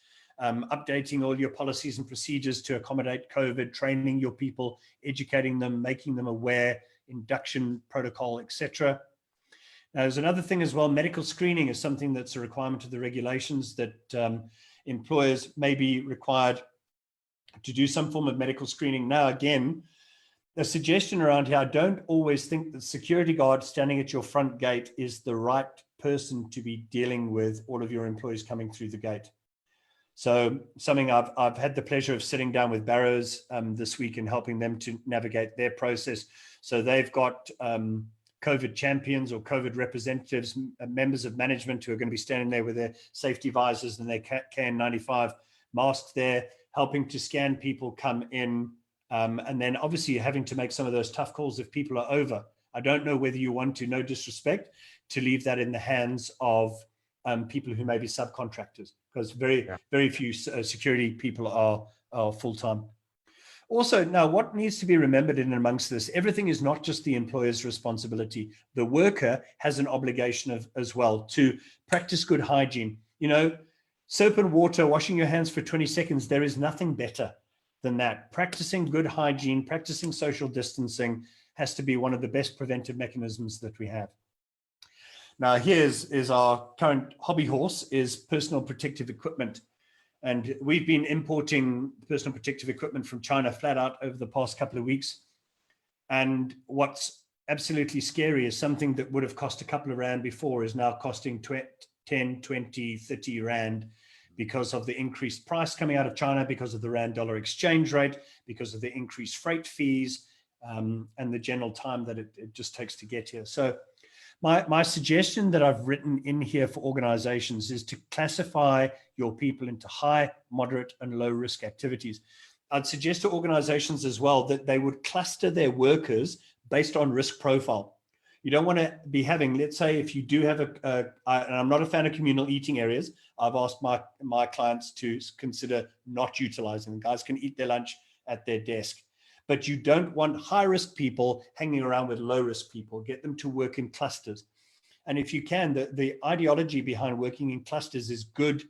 updating all your policies and procedures to accommodate COVID, training your people, educating them, making them aware, induction protocol, etc. Now, there's another thing as well. Medical screening is something that's a requirement of the regulations that employers may be required to do some form of medical screening. Now, again, the suggestion around here, I don't always think the security guard standing at your front gate is the right person to be dealing with all of your employees coming through the gate. So something I've had the pleasure of sitting down with Barrows this week and helping them to navigate their process. So they've got COVID champions or COVID representatives, members of management who are going to be standing there with their safety visors and their KN95 masks there, helping to scan people come in. And then obviously you're having to make some of those tough calls if people are over. I don't know whether you want to, no disrespect, to leave that in the hands of people who may be subcontractors, because very few security people are full-time. Also, now what needs to be remembered in amongst this, everything is not just the employer's responsibility. The worker has an obligation as well to practice good hygiene. You know, soap and water, washing your hands for 20 seconds, there is nothing better than that. Practicing good hygiene, practicing social distancing has to be one of the best preventive mechanisms that we have. Now, is our current hobby horse, is personal protective equipment. And we've been importing personal protective equipment from China flat out over the past couple of weeks. And what's absolutely scary is something that would have cost a couple of rand before is now costing 10, 20, 30 rand because of the increased price coming out of China, because of the rand-dollar exchange rate, because of the increased freight fees, and the general time that it just takes to get here. So my suggestion that I've written in here for organizations is to classify your people into high, moderate, and low risk activities. I'd suggest to organizations as well that they would cluster their workers based on risk profile. You don't want to be having, let's say, if you do have and I'm not a fan of communal eating areas. I've asked my clients to consider not utilizing them. Guys can eat their lunch at their desk. But you don't want high-risk people hanging around with low-risk people. Get them to work in clusters. And if you can, the ideology behind working in clusters is good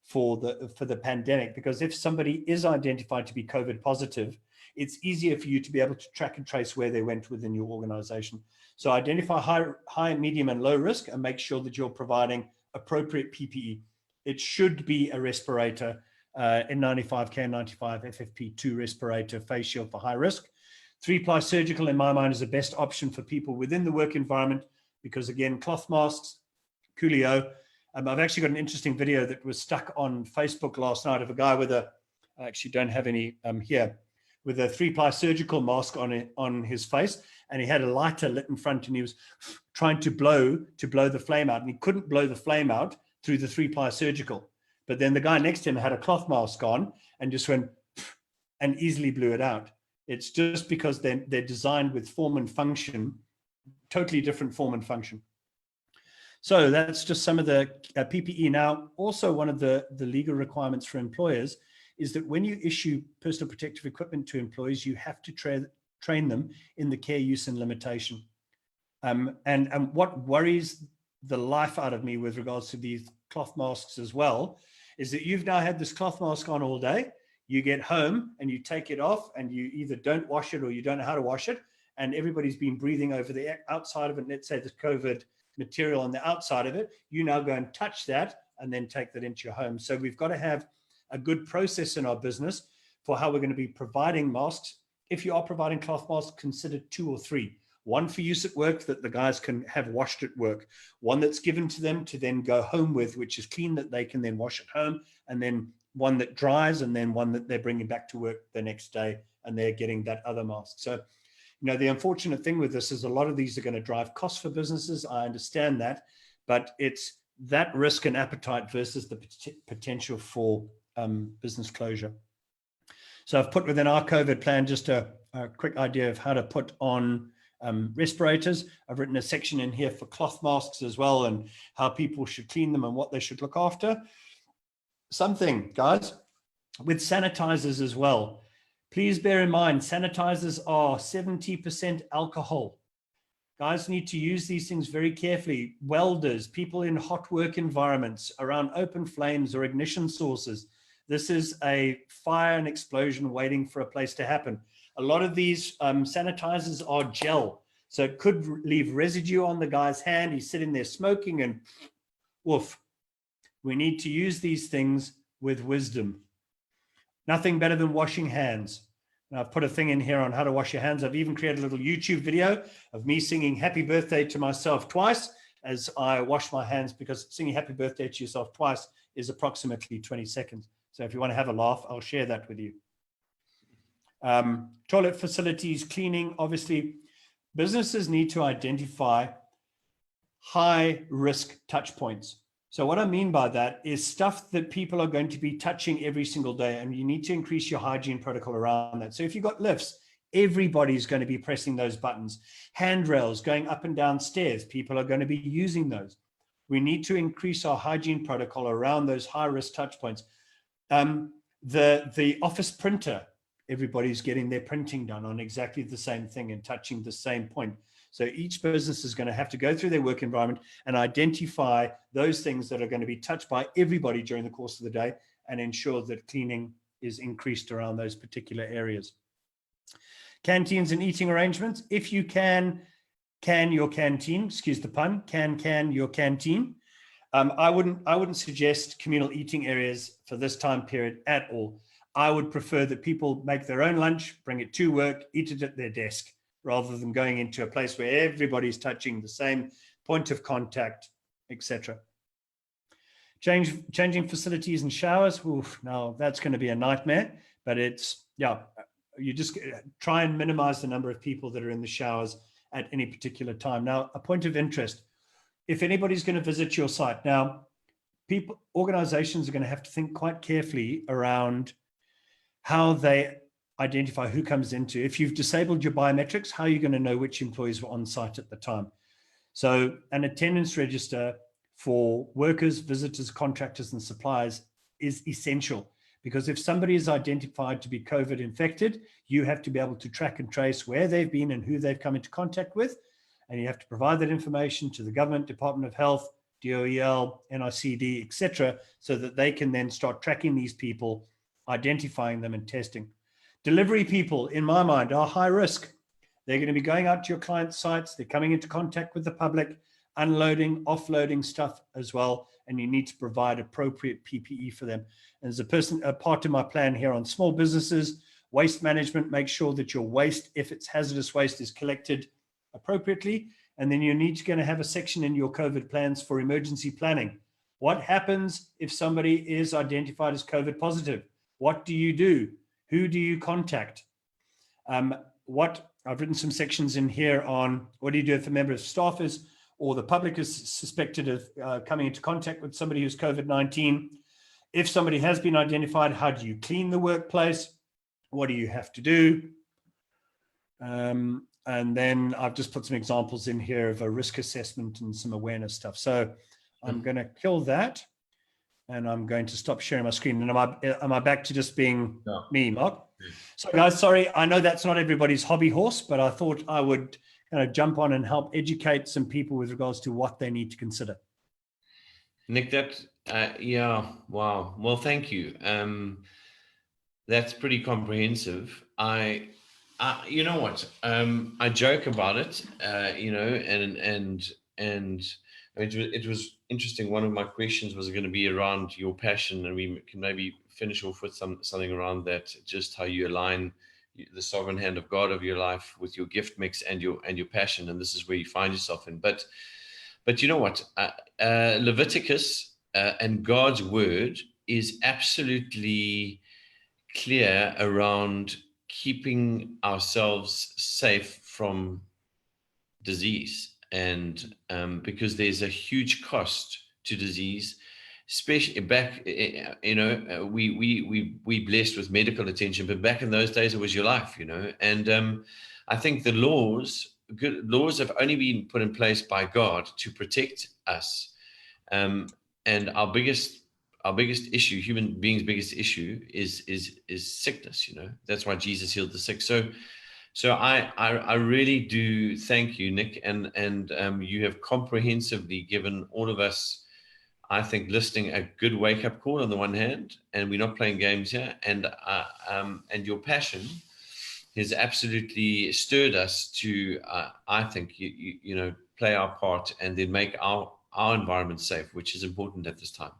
for the pandemic, because if somebody is identified to be COVID positive, it's easier for you to be able to track and trace where they went within your organization. So identify high, medium, and low risk, and make sure that you're providing appropriate PPE. It should be a respirator, N95, KN95, FFP2 respirator, face shield for high risk. 3-ply surgical, in my mind, is the best option for people within the work environment, because again, cloth masks, Coolio. I've actually got an interesting video that was stuck on Facebook last night of a guy with I actually don't have any here, with a 3-ply surgical mask on his face, and he had a lighter lit in front, and he was trying to blow the flame out, and he couldn't blow the flame out through the 3-ply surgical. But then the guy next to him had a cloth mask on and just went and easily blew it out. It's just because they're designed with form and function, totally different form and function. So that's just some of the PPE. Now, also one of the legal requirements for employers is that when you issue personal protective equipment to employees, you have to train them in the care, use, and limitation. And what worries the life out of me with regards to these cloth masks as well is that you've now had this cloth mask on all day. You get home and you take it off, and you either don't wash it or you don't know how to wash it, and everybody's been breathing over the outside of it. Let's say the COVID material on the outside of it. You now go and touch that and then take that into your home. So we've got to have a good process in our business for how we're going to be providing masks. If you are providing cloth masks, consider 2 or 3. One for use at work that the guys can have washed at work. One that's given to them to then go home with, which is clean, that they can then wash at home. And then one that dries, and then one that they're bringing back to work the next day, and they're getting that other mask. So, you know, the unfortunate thing with this is a lot of these are going to drive costs for businesses. I understand that, but it's that risk and appetite versus the potential for business closure. So I've put within our COVID plan just a quick idea of how to put on respirators. I've written a section in here for cloth masks as well, and how people should clean them and what they should look after. Something, guys, with sanitizers as well. Please bear in mind, sanitizers are 70% alcohol. Guys need to use these things very carefully. Welders, people in hot work environments, around open flames or ignition sources. This is a fire and explosion waiting for a place to happen. A lot of these sanitizers are gel, so it could leave residue on the guy's hand. He's sitting there smoking and woof. We need to use these things with wisdom. Nothing better than washing hands. And I've put a thing in here on how to wash your hands. I've even created a little YouTube video of me singing happy birthday to myself twice as I wash my hands, because singing happy birthday to yourself twice is approximately 20 seconds. So if you want to have a laugh, I'll share that with you. Toilet facilities, cleaning. Obviously, businesses need to identify high risk touch points. So what I mean by that is stuff that people are going to be touching every single day, and you need to increase your hygiene protocol around that. So if you've got lifts, everybody's going to be pressing those buttons. Handrails going up and down stairs, people are going to be using those. We need to increase our hygiene protocol around those high risk touch points. The office printer, everybody's getting their printing done on exactly the same thing and touching the same point. So each business is going to have to go through their work environment and identify those things that are going to be touched by everybody during the course of the day and ensure that cleaning is increased around those particular areas. Canteens and eating arrangements. If you can your canteen, excuse the pun, can your canteen. I wouldn't suggest communal eating areas for this time period at all. I would prefer that people make their own lunch, bring it to work, eat it at their desk, rather than going into a place where everybody's touching the same point of contact, etc. Changing facilities and showers. Oof, now that's going to be a nightmare, but you just try and minimize the number of people that are in the showers at any particular time. Now, a point of interest, if anybody's going to visit your site, now organizations are going to have to think quite carefully around how they identify who comes into. If you've disabled your biometrics, how are you going to know which employees were on site at the time? So an attendance register for workers, visitors, contractors, and suppliers is essential, because if somebody is identified to be COVID infected, you have to be able to track and trace where they've been and who they've come into contact with. And you have to provide that information to the government, Department of Health, DOEL, NICD, etc., so that they can then start tracking these people, identifying them and testing. Delivery people, in my mind, are high risk. They're going to be going out to your client sites. They're coming into contact with the public, unloading, offloading stuff as well. And you need to provide appropriate PPE for them. And as a part of my plan here on small businesses, waste management, make sure that your waste, if it's hazardous waste, is collected appropriately. And then you need to have a section in your COVID plans for emergency planning. What happens if somebody is identified as COVID positive? What do you do? Who do you contact? I've written some sections in here on what do you do if a member of staff is, or the public is suspected of coming into contact with somebody who's COVID-19. If somebody has been identified, how do you clean the workplace? What do you have to do? And then I've just put some examples in here of a risk assessment and some awareness stuff. So I'm going to kill that, and I'm going to stop sharing my screen. And am I back to just being me, Mark? So guys, sorry, I know that's not everybody's hobby horse, but I thought I would kind of jump on and help educate some people with regards to what they need to consider. Nick, wow. Well, thank you. That's pretty comprehensive. You know what? I joke about it, and it was interesting. One of my questions was going to be around your passion, and we can maybe finish off with something around that, just how you align the sovereign hand of God of your life with your gift mix and your passion, and this is where you find yourself in. But you know what? Leviticus and God's word is absolutely clear around keeping ourselves safe from disease, and because there's a huge cost to disease, especially back, we blessed with medical attention, but back in those days it was your life, and I think the good laws have only been put in place by God to protect us, and our biggest issue, human beings' biggest issue, is sickness. That's why Jesus healed the sick. So I really do thank you, Nick, and you have comprehensively given all of us, I think, listening a good wake-up call on the one hand, and we're not playing games here, and your passion has absolutely stirred us to, I think, play our part and then make our environment safe, which is important at this time.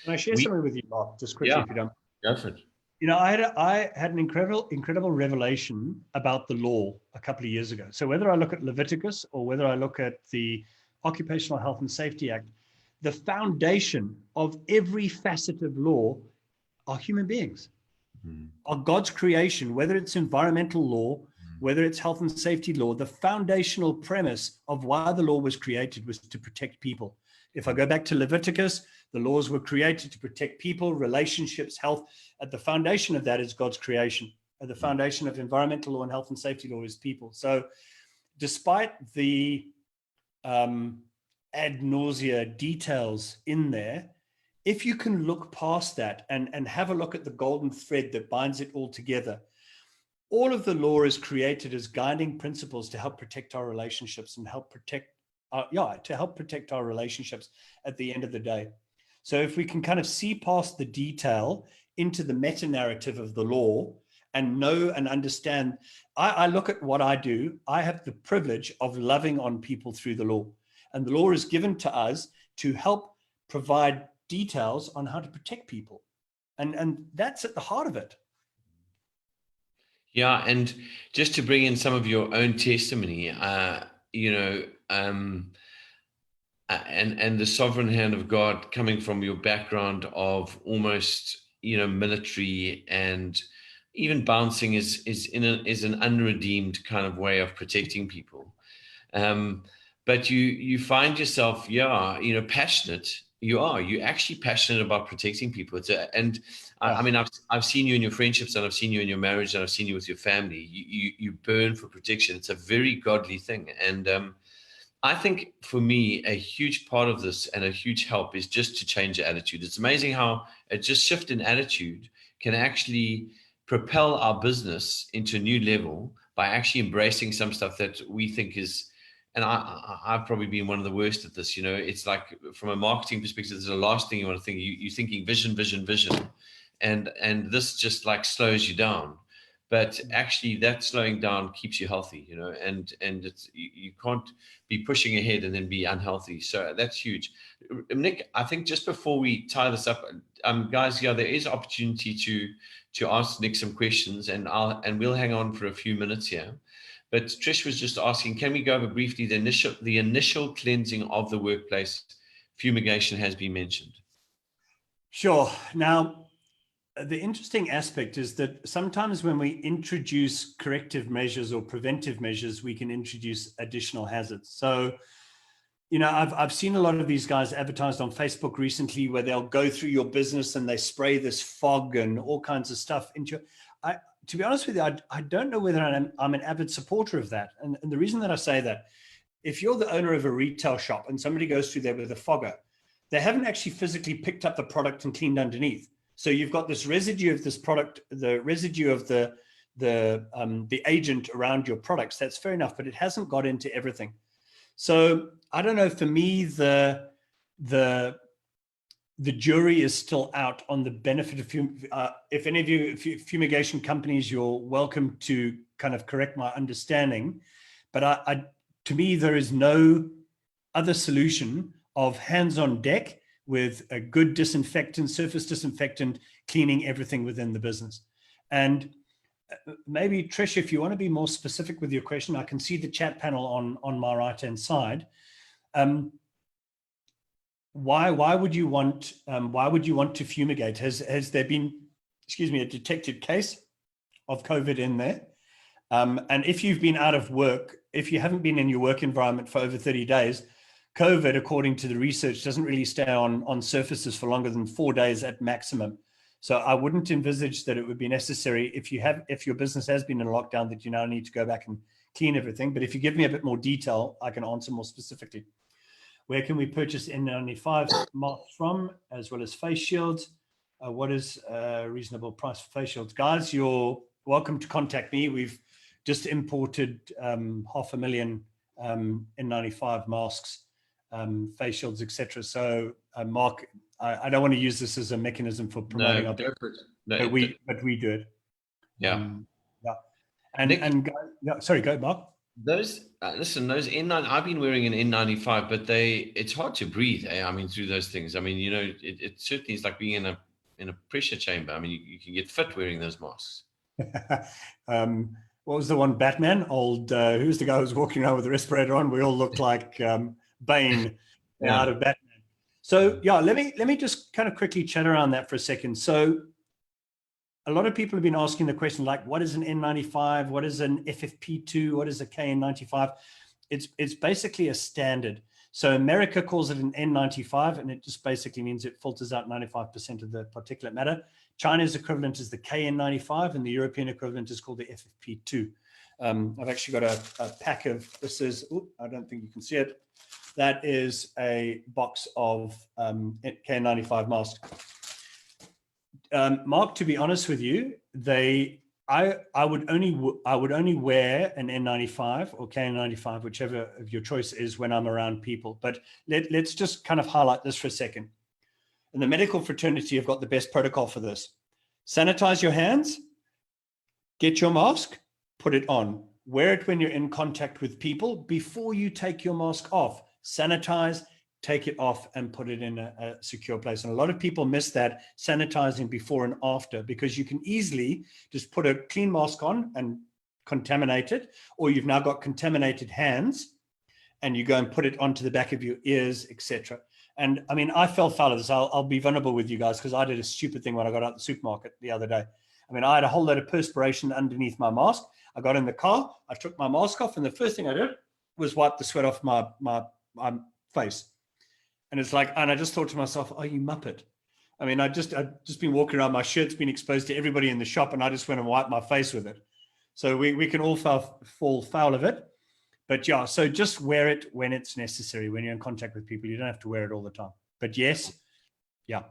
Can I share something with you, Mark, just quickly, if you don't? Go for it. I had an incredible revelation about the law a couple of years ago. So whether I look at Leviticus or whether I look at the Occupational Health and Safety Act, the foundation of every facet of law are human beings, are God's creation, whether it's environmental law, whether it's health and safety law. The foundational premise of why the law was created was to protect people. If I go back to Leviticus, the laws were created to protect people, relationships, health. At the foundation of that is God's creation. At the foundation of environmental law and health and safety law is people. So despite the ad nausea details in there, if you can look past that and have a look at the golden thread that binds it all together, all of the law is created as guiding principles to help protect our relationships and help protect, to help protect our relationships at the end of the day. So if we can kind of see past the detail into the meta narrative of the law and know and understand, I look at what I do. I have the privilege of loving on people through the law, and the law is given to us to help provide details on how to protect people. And that's at the heart of it. Yeah, and just to bring in some of your own testimony, and the sovereign hand of God coming from your background of almost, military, and even bouncing is an unredeemed kind of way of protecting people. But you find yourself, passionate. You're actually passionate about protecting people. I mean, I've seen you in your friendships, and I've seen you in your marriage, and I've seen you with your family. You burn for protection. It's a very godly thing. And I think for me, a huge part of this and a huge help is just to change the attitude. It's amazing how a just shift in attitude can actually propel our business into a new level by actually embracing some stuff that we think is, and I've probably been one of the worst at this. It's like, from a marketing perspective, there's the last thing you want to think. You're thinking vision, vision, vision. And this just like slows you down. But actually that slowing down keeps you healthy, and it's, you can't be pushing ahead and then be unhealthy. So that's huge. Nick, I think just before we tie this up, guys, there is opportunity to ask Nick some questions, and we'll hang on for a few minutes here. But Trish was just asking, can we go over briefly the initial cleansing of the workplace? Fumigation has been mentioned. Sure. Now, the interesting aspect is that sometimes when we introduce corrective measures or preventive measures, we can introduce additional hazards. So, I've seen a lot of these guys advertised on Facebook recently where they'll go through your business and they spray this fog and all kinds of stuff into it. To be honest with you, I don't know whether I'm an avid supporter of that. And the reason that I say that, if you're the owner of a retail shop and somebody goes through there with a fogger, they haven't actually physically picked up the product and cleaned underneath. So you've got this residue of this product, the residue of the agent around your products. That's fair enough, but it hasn't got into everything. So I don't know. For me, the jury is still out on the benefit of if any of you fumigation companies, you're welcome to kind of correct my understanding. But to me, there is no other solution of hands on deck with a good disinfectant, surface disinfectant, cleaning everything within the business. And maybe, Trish, if you want to be more specific with your question, I can see the chat panel on my right-hand side. Why would you want to fumigate? Has there been, a detected case of COVID in there? And if you've been out of work, if you haven't been in your work environment for over 30 days, COVID, according to the research, doesn't really stay on surfaces for longer than 4 days at maximum. So I wouldn't envisage that it would be necessary if your business has been in lockdown that you now need to go back and clean everything. But if you give me a bit more detail, I can answer more specifically. Where can we purchase N95 masks from, as well as face shields? What is a reasonable price for face shields? Guys, you're welcome to contact me. We've just imported 500,000 N95 masks, face shields, etc. So, Mark, I don't want to use this as a mechanism for promoting our business, but we do it. Yeah. Yeah. And sorry, go, Mark. Those those N9, I've been wearing an N95, but it's hard to breathe. I mean, through those things. I mean, it certainly is like being in a pressure chamber. I mean, you can get fit wearing those masks. What was the one? Batman? Who's the guy who was walking around with the respirator on? We all looked like Bane out of Batman. So let me just kind of quickly chat around that for a second. So a lot of people have been asking the question, like, what is an N95? What is an FFP2? What is a KN95? It's basically a standard. So America calls it an N95, and it just basically means it filters out 95% of the particulate matter. China's equivalent is the KN95, and the European equivalent is called the FFP2. I've actually got a pack of, I don't think you can see it. That is a box of KN95 masks. Mark, to be honest with you, they I would only wear an N95 or KN95, whichever of your choice is, when I'm around people. But let's just kind of highlight this for a second. In the medical fraternity, you've got the best protocol for this. Sanitize your hands, get your mask, put it on. Wear it when you're in contact with people. Before you take your mask off, sanitize, take it off, and put it in a secure place. And a lot of people miss that, sanitizing before and after, because you can easily just put a clean mask on and contaminate it, or you've now got contaminated hands and you go and put it onto the back of your ears, etc. And I mean, I fell foul of this. I'll be vulnerable with you guys, because I did a stupid thing when I got out of the supermarket the other day. I mean, I had a whole load of perspiration underneath my mask. I got in the car, I took my mask off, and the first thing I did was wipe the sweat off my face. And it's like, and I just thought to myself, oh, you muppet. I mean, I've just been walking around, my shirt's been exposed to everybody in the shop, and I just went and wiped my face with it. So we can all fall foul of it. But yeah, so just wear it when it's necessary, when you're in contact with people. You don't have to wear it all the time. But yes, yeah.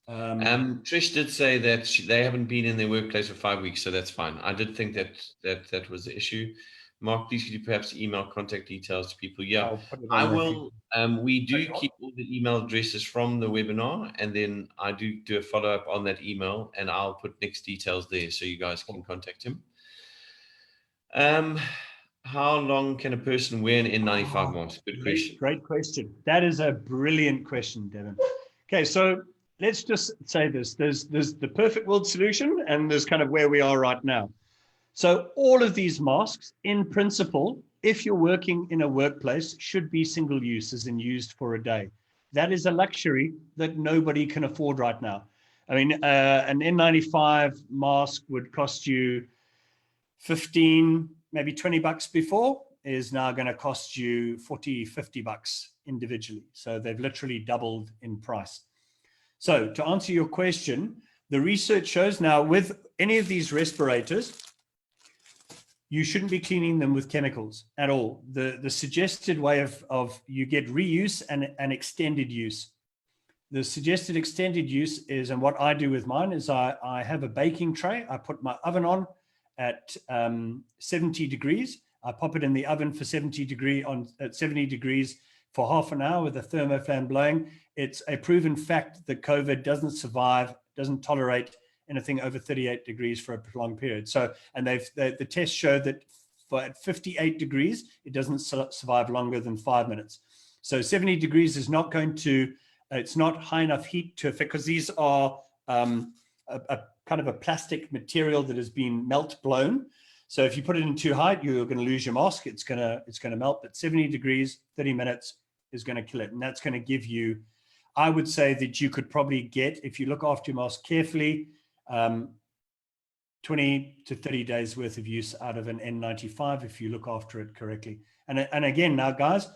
Trish did say that they haven't been in their workplace for 5 weeks, so that's fine. I did think that was the issue. Mark, please could you perhaps email contact details to people? Yeah, I will. We do keep all the email addresses from the webinar, and then I do a follow-up on that email, and I'll put Nick's details there so you guys can contact him. How long can a person wear an N95 mask? Good question. Great question. That is a brilliant question, Devin. Okay, so let's just say this. There's the perfect world solution, and there's kind of where we are right now. So all of these masks, in principle, if you're working in a workplace, should be single use, as in used for a day. That is a luxury that nobody can afford right now. I mean, an N95 mask would cost you 15, maybe 20 bucks before, is now going to cost you 40, 50 bucks individually. So they've literally doubled in price. So to answer your question, the research shows now with any of these respirators, you shouldn't be cleaning them with chemicals at all. The suggested way of you get reuse and extended use. The suggested extended use is, and what I do with mine is I have a baking tray. I put my oven on at 70 degrees. I pop it in the oven for 70 degrees for half an hour with a thermofan blowing. It's a proven fact that COVID doesn't tolerate anything over 38 degrees for a prolonged period. So, and the tests show that at 58 degrees, it doesn't survive longer than 5 minutes. So 70 degrees is not going to, it's not high enough heat to affect, because these are a kind of a plastic material that has been melt blown. So if you put it in too high, you're going to lose your mask. It's going to melt. But 70 degrees, 30 minutes is going to kill it. And that's going to give you, I would say that you could probably get, if you look after your mask carefully, 20 to 30 days worth of use out of an N95 if you look after it correctly. And again, now guys,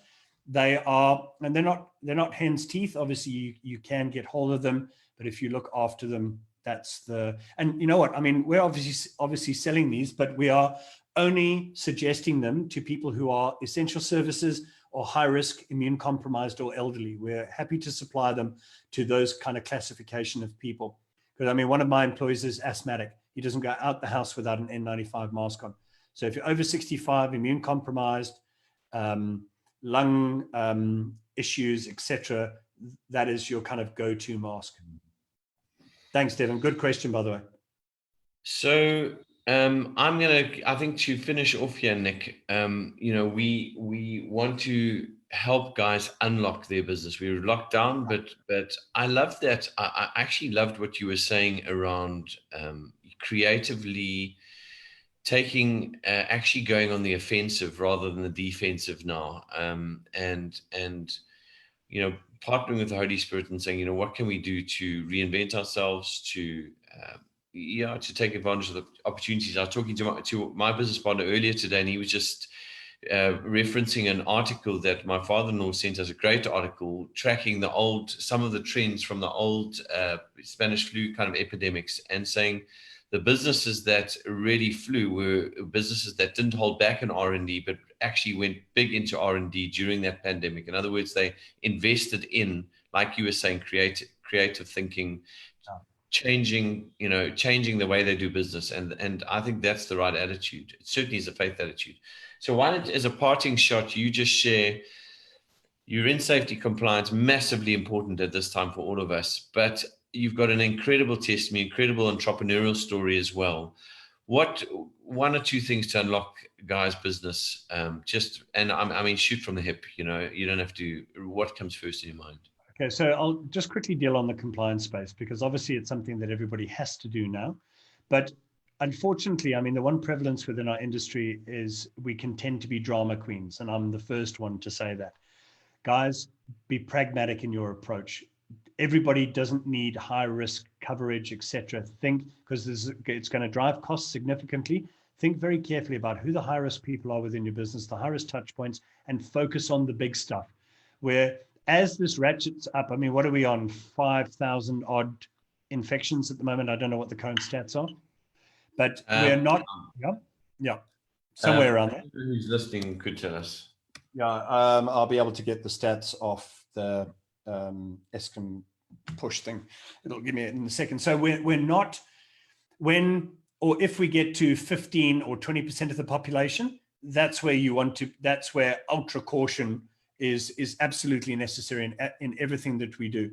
they're not hen's teeth. Obviously you can get hold of them, but if you look after them, and you know what, I mean, we're obviously selling these, but we are only suggesting them to people who are essential services or high risk, immune compromised, or elderly. We're happy to supply them to those kind of classification of people. Because I mean, one of my employees is asthmatic. He doesn't go out the house without an N95 mask on. So if you're over 65, immune compromised, lung issues, etc., that is your kind of go-to mask. Thanks, Devin. Good question, by the way. So I think to finish off here, Nick, we want to help guys unlock their business. We were locked down, but I love that. I actually loved what you were saying around creatively taking, actually going on the offensive rather than the defensive now. And partnering with the Holy Spirit and saying, what can we do to reinvent ourselves, to take advantage of the opportunities. I was talking to my business partner earlier today, and he was just referencing an article that my father-in-law sent us, a great article tracking some of the trends from the old Spanish flu kind of epidemics, and saying the businesses that really flew were businesses that didn't hold back in R&D, but actually went big into R&D during that pandemic. In other words, they invested in, like you were saying, creative thinking, changing the way they do business, and I think that's the right attitude. It certainly is a faith attitude. So why don't, as a parting shot, you just share, you're in safety compliance, massively important at this time for all of us, but you've got an incredible testimony, incredible entrepreneurial story as well. What one or two things to unlock guys' business? I mean, shoot from the hip. You don't have to. What comes first in your mind? Okay, so I'll just quickly deal on the compliance space, because obviously it's something that everybody has to do now. But unfortunately, I mean, the one prevalence within our industry is we can tend to be drama queens, and I'm the first one to say that. Guys, be pragmatic in your approach. Everybody doesn't need high risk coverage, etc. Think, because it's going to drive costs significantly. Think very carefully about who the high risk people are within your business, the high risk touch points, and focus on the big stuff. Where as this ratchets up, I mean, what are we on? 5,000 odd infections at the moment. I don't know what the current stats are, but we're not. Somewhere around there. Who's listening could tell us. Yeah, I'll be able to get the stats off the Eskom push thing. It'll give me it in a second. So we're not, if we get to 15 or 20% of the population, that's where you want to, that's where ultra caution is absolutely necessary in everything that we do.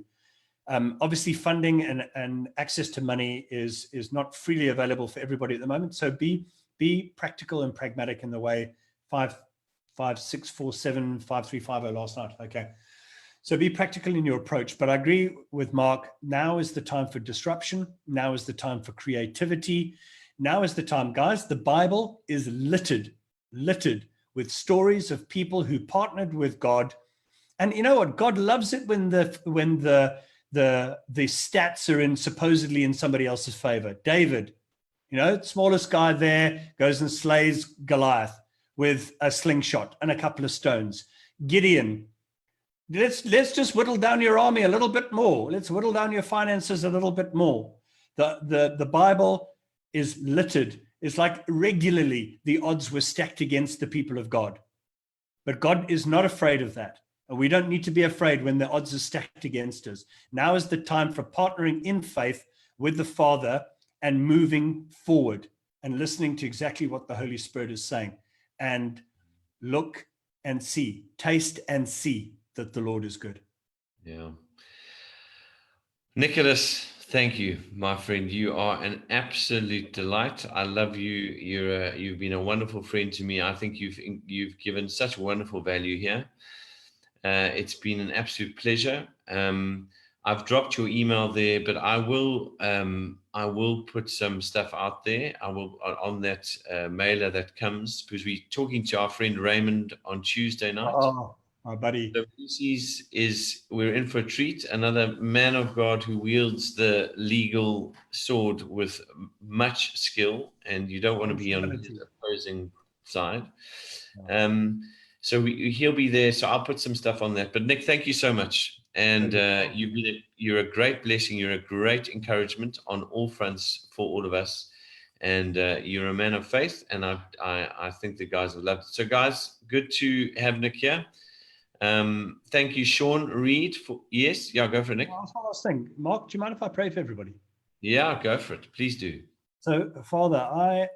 Obviously funding and access to money is not freely available for everybody at the moment. So be practical and pragmatic in the way 556475350 last night. Okay. So be practical in your approach, but I agree with Mark. Now is the time for disruption. Now is the time for creativity. Now is the time, guys. The Bible is littered with stories of people who partnered with God. And you know what? God loves it when the stats are supposedly in somebody else's favor. David, smallest guy there, goes and slays Goliath with a slingshot and a couple of stones. Gideon, let's just whittle down your army a little bit more. Let's whittle down your finances a little bit more. The Bible is littered. It's like regularly the odds were stacked against the people of God. But God is not afraid of that. And we don't need to be afraid when the odds are stacked against us. Now is the time for partnering in faith with the Father and moving forward and listening to exactly what the Holy Spirit is saying. And look and see, taste and see that the Lord is good. Yeah. Nicholas, thank you, my friend. You are an absolute delight. I love you. You've been a wonderful friend to me. I think you've given such wonderful value here. It's been an absolute pleasure. I've dropped your email there, but I will put some stuff out there. I will on that mailer that comes, because we're talking to our friend Raymond on Tuesday night. Oh, my buddy. So we're in for a treat. Another man of God who wields the legal sword with much skill, and you don't want to be on the opposing side. So he'll be there. So I'll put some stuff on that. But Nick, thank you so much. And you're a great blessing. You're a great encouragement on all fronts for all of us. And you're a man of faith. And I think the guys have loved it. So guys, good to have Nick here. Thank you, Sean Reed. Yes, go for it, Nick. One last thing. Mark, do you mind if I pray for everybody? Yeah, go for it. Please do. So, Father,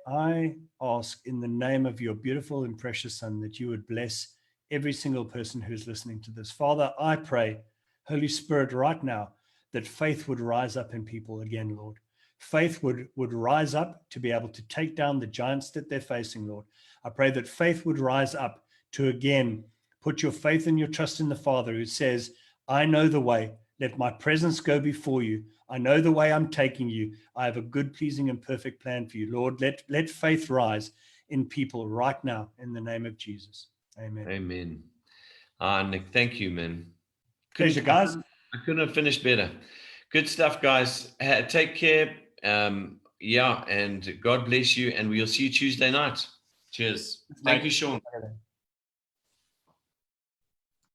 I ask in the name of your beautiful and precious Son that you would bless every single person who's listening to this. Father, I pray, Holy Spirit, right now, that faith would rise up in people again, Lord. Faith would rise up to be able to take down the giants that they're facing, Lord. I pray that faith would rise up to again put your faith and your trust in the Father, who says, I know the way. Let my presence go before you. I know the way I'm taking you. I have a good, pleasing, and perfect plan for you. Lord, let faith rise in people right now in the name of Jesus. Amen. Amen. Nick, thank you, man. Pleasure, guys. I couldn't have finished better. Good stuff, guys. Take care. And God bless you. And we'll see you Tuesday night. Cheers. Thank you, Sean.